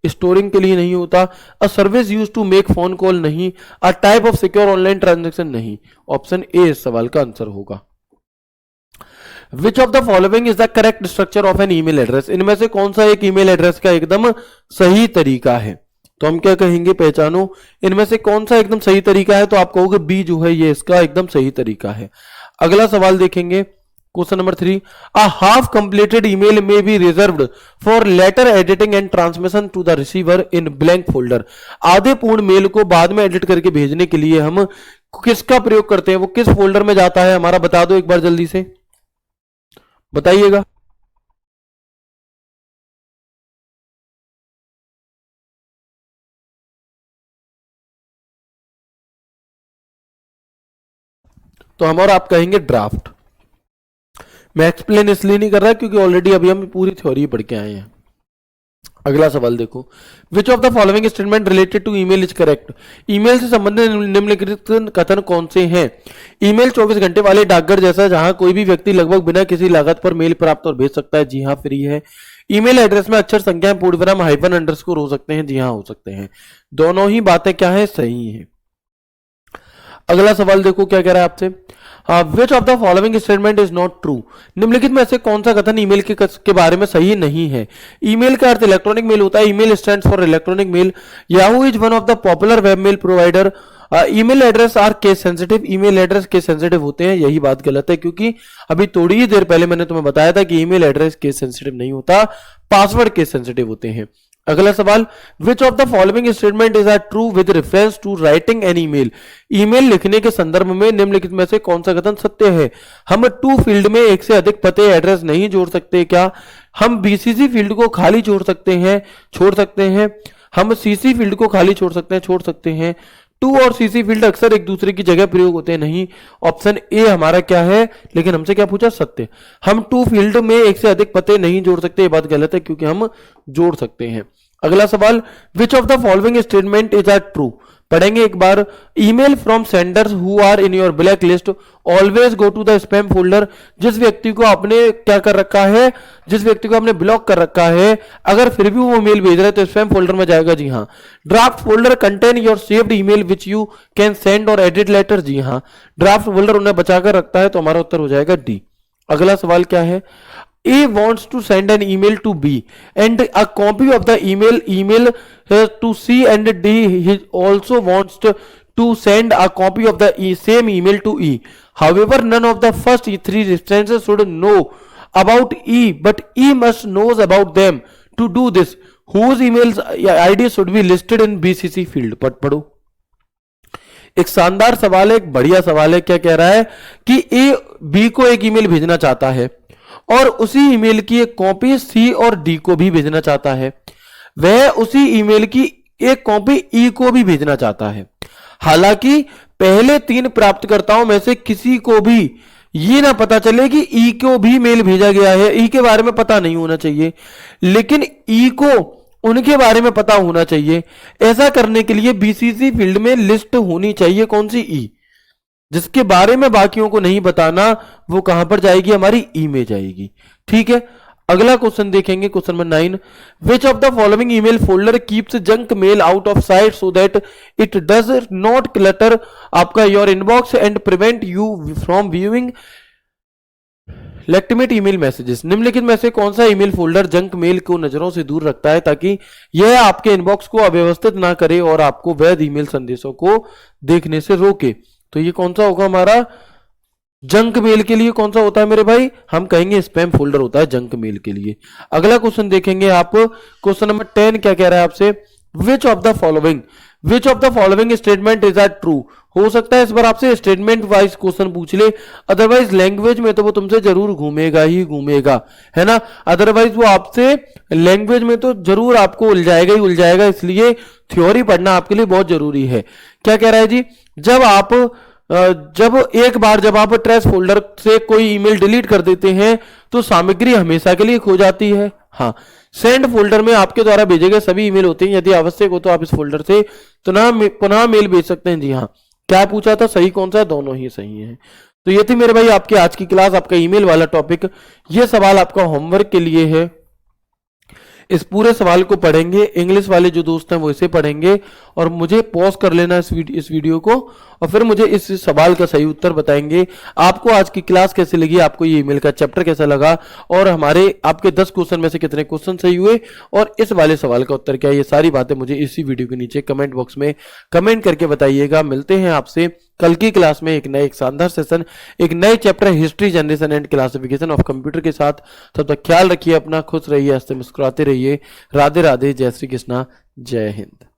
storing के लिए नहीं होता, a service use to make phone call नहीं, a type of secure online transaction नहीं। ऑप्शन ए इस सवाल का आंसर होगा। Which of the following is the correct structure of an email address? इनमें से कौन सा एक ईमेल एड्रेस का एकदम सही तरीका है? तो हम क्या कहेंगे, पहचानो इनमें से कौन सा एकदम सही तरीका है, तो आप कहोगे बी जो है ये इसका एकदम सही तरीका है। अगला सवाल देखेंगे, question number 3, a half completed email may be reserved for later editing and transmission to the receiver in blank folder. आधे पूर्ण मेल को बाद में एडिट करके भेजने के लिए हम किसका प्रयोग करते हैं, वो किस फोल्डर में जाता है हमारा, बता दो एक बार जल्दी से बताइएगा। तो हम और आप कहेंगे ड्राफ्ट। मैं एक्सप्लेन इसलिए नहीं कर रहा क्योंकि ऑलरेडी अभी हम पूरी थ्योरी पढ़ के आए हैं। अगला सवाल देखो, which of the following statement related to email is correct? Email से संबंधित निम्नलिखित कथन कौन से हैं? ईमेल 24 घंटे वाले डाकघर जैसा जहां कोई भी व्यक्ति लगभग बिना किसी लागत पर मेल प्राप्त और भेज सकता है। जी हाँ, फ्री है। ईमेल एड्रेस में अक्षर संख्या पूर्णविराम हाइफन अंडरस्कोर हो सकते हैं। जी हाँ, हो सकते हैं। दोनों ही बातें क्या है, सही है। अगला सवाल देखो क्या कह रहा है आपसे, which of the following statement is not true? निम्नलिखित में से कौन सा कथन ईमेल के बारे में सही नहीं है? ईमेल का अर्थ इलेक्ट्रॉनिक मेल होता है। Email stands for electronic mail. Yahoo is one of the popular web mail provider. Email address are case sensitive. Email address case sensitive होते हैं, यही बात गलत है क्योंकि अभी थोड़ी ही देर पहले मैंने तुम्हें बताया था कि ईमेल एड्रेस केस सेंसिटिव नहीं होता, पासवर्ड केस सेंसिटिव होते हैं। अगला सवाल, which of the following statement is are true with reference to writing an email? Email लिखने के संदर्भ में निम्नलिखित में से कौन सा कथन सत्य है? हम टू फील्ड में एक से अधिक पते एड्रेस नहीं जोड़ सकते क्या? हम बीसीसी फील्ड को खाली छोड़ सकते हैं। हम सीसी फील्ड को खाली छोड़ सकते हैं। टू और सीसी फील्ड अक्सर एक दूसरे की जगह प्रयोग होते हैं। नहीं। ऑप्शन ए हमारा क्या है, लेकिन हमसे क्या पूछा, सत्य। हम टू फील्ड में एक से अधिक पते नहीं जोड़ सकते, ये बात गलत है क्योंकि हम जोड़ सकते हैं। अगला सवाल, which of the following statement is are true? पढ़ेंगे एक बार, email from senders who are in your black list always go to the spam folder. जिस व्यक्ति को आपने क्या कर रखा है, जिस व्यक्ति को आपने ब्लॉक कर रखा है, अगर फिर भी वो मेल भेज रहे हैं तो स्पैम फोल्डर में जाएगा। जी हाँ। Draft folder contain your saved email which you can send और एडिट लेटर। जी हाँ, ड्राफ्ट फोल्डर उन्हें बचाकर रखता है, तो हमारा उत्तर हो जाएगा डी। अगला सवाल क्या है, A wants to send an email to B and a copy of the email to C, and D he also wants to send a copy of the same email to E. However, none of the first three responses should know about E, but E must knows about them. To do this, whose emails ID should be listed in BCC field? पढ़ो। एक शानदार सवाल है, एक बढ़िया सवाल है। क्या कह रहा है कि ए बी को एक ईमेल भेजना चाहता है और उसी ईमेल की एक कॉपी सी और डी को भी भेजना चाहता है। वह उसी ईमेल की एक कॉपी ई को भी भेजना चाहता है। हालांकि पहले 3 प्राप्तकर्ताओं में से किसी को भी ये ना पता चले कि ई को भी मेल भेजा गया है। ई के बारे में पता नहीं होना चाहिए, लेकिन ई को उनके बारे में पता होना चाहिए। ऐसा करने के लिए बीसीसी फील्ड में लिस्ट होनी चाहिए। कौन सी? ई, जिसके बारे में बाकियों को नहीं बताना, वो कहां पर जाएगी? हमारी ई में जाएगी। ठीक है, अगला क्वेश्चन देखेंगे, question number 9। Which of the following email folder keeps junk mail out of sight so that it does not clutter आपका your inbox and prevent you from viewing legitimate email messages. निम्नलिखित में से कौन सा email folder junk mail को नजरों से दूर रखता है ताकि यह आपके इनबॉक्स को अव्यवस्थित ना करे और आपको वैध ईमेल संदेशों को देखने से रोके? तो ये कौन सा होगा हमारा? जंक मेल के लिए कौन सा होता है मेरे भाई? हम कहेंगे स्पैम फोल्डर होता है जंक मेल के लिए। अगला क्वेश्चन देखेंगे आप, क्वेश्चन नंबर 10 क्या कह रहा है आपसे? Which of the following statement is are true? हो सकता है इस बार आपसे स्टेटमेंट वाइज क्वेश्चन पूछ ले, अदरवाइज लैंग्वेज में तो वो तुमसे जरूर घूमेगा ही घूमेगा, है ना। अदरवाइज वो आपसे लैंग्वेज में तो जरूर आपको उलझाएगा ही उलझाएगा, इसलिए थ्योरी पढ़ना आपके लिए बहुत जरूरी है। क्या कह रहा है जी? जब एक बार जब आप ट्रैश फोल्डर से कोई ईमेल डिलीट कर देते हैं तो सामग्री हमेशा के लिए खो जाती है। हाँ, सेंड फोल्डर में आपके द्वारा भेजे गए सभी ईमेल होते हैं। यदि आवश्यक हो तो आप इस फोल्डर से पुनः मेल भेज सकते हैं। जी हाँ, क्या पूछा था? सही कौन सा है? दोनों ही सही है। तो ये थी मेरे भाई आपकी आज की क्लास, आपका ईमेल वाला टॉपिक। ये सवाल आपका होमवर्क के लिए है। इस पूरे सवाल को पढ़ेंगे, इंग्लिश वाले जो दोस्त हैं वो इसे पढ़ेंगे और मुझे पॉज कर लेना इस वीडियो को और फिर मुझे इस सवाल का सही उत्तर बताएंगे। आपको आज की क्लास कैसी लगी, आपको ये ईमेल का चैप्टर कैसा लगा और हमारे आपके 10 क्वेश्चन में से कितने क्वेश्चन सही हुए और इस वाले सवाल का उत्तर क्या है, ये सारी बातें मुझे इसी वीडियो के नीचे कमेंट बॉक्स में कमेंट करके बताइएगा। मिलते हैं आपसे कल की क्लास में एक शानदार सेशन, एक नए chapter history, generation and classification of computer के साथ। तब तक ख्याल रखिए अपना, खुश रहिए, हंसते मुस्कुराते रहिए। राधे राधे, जय श्री कृष्णा, जय हिंद।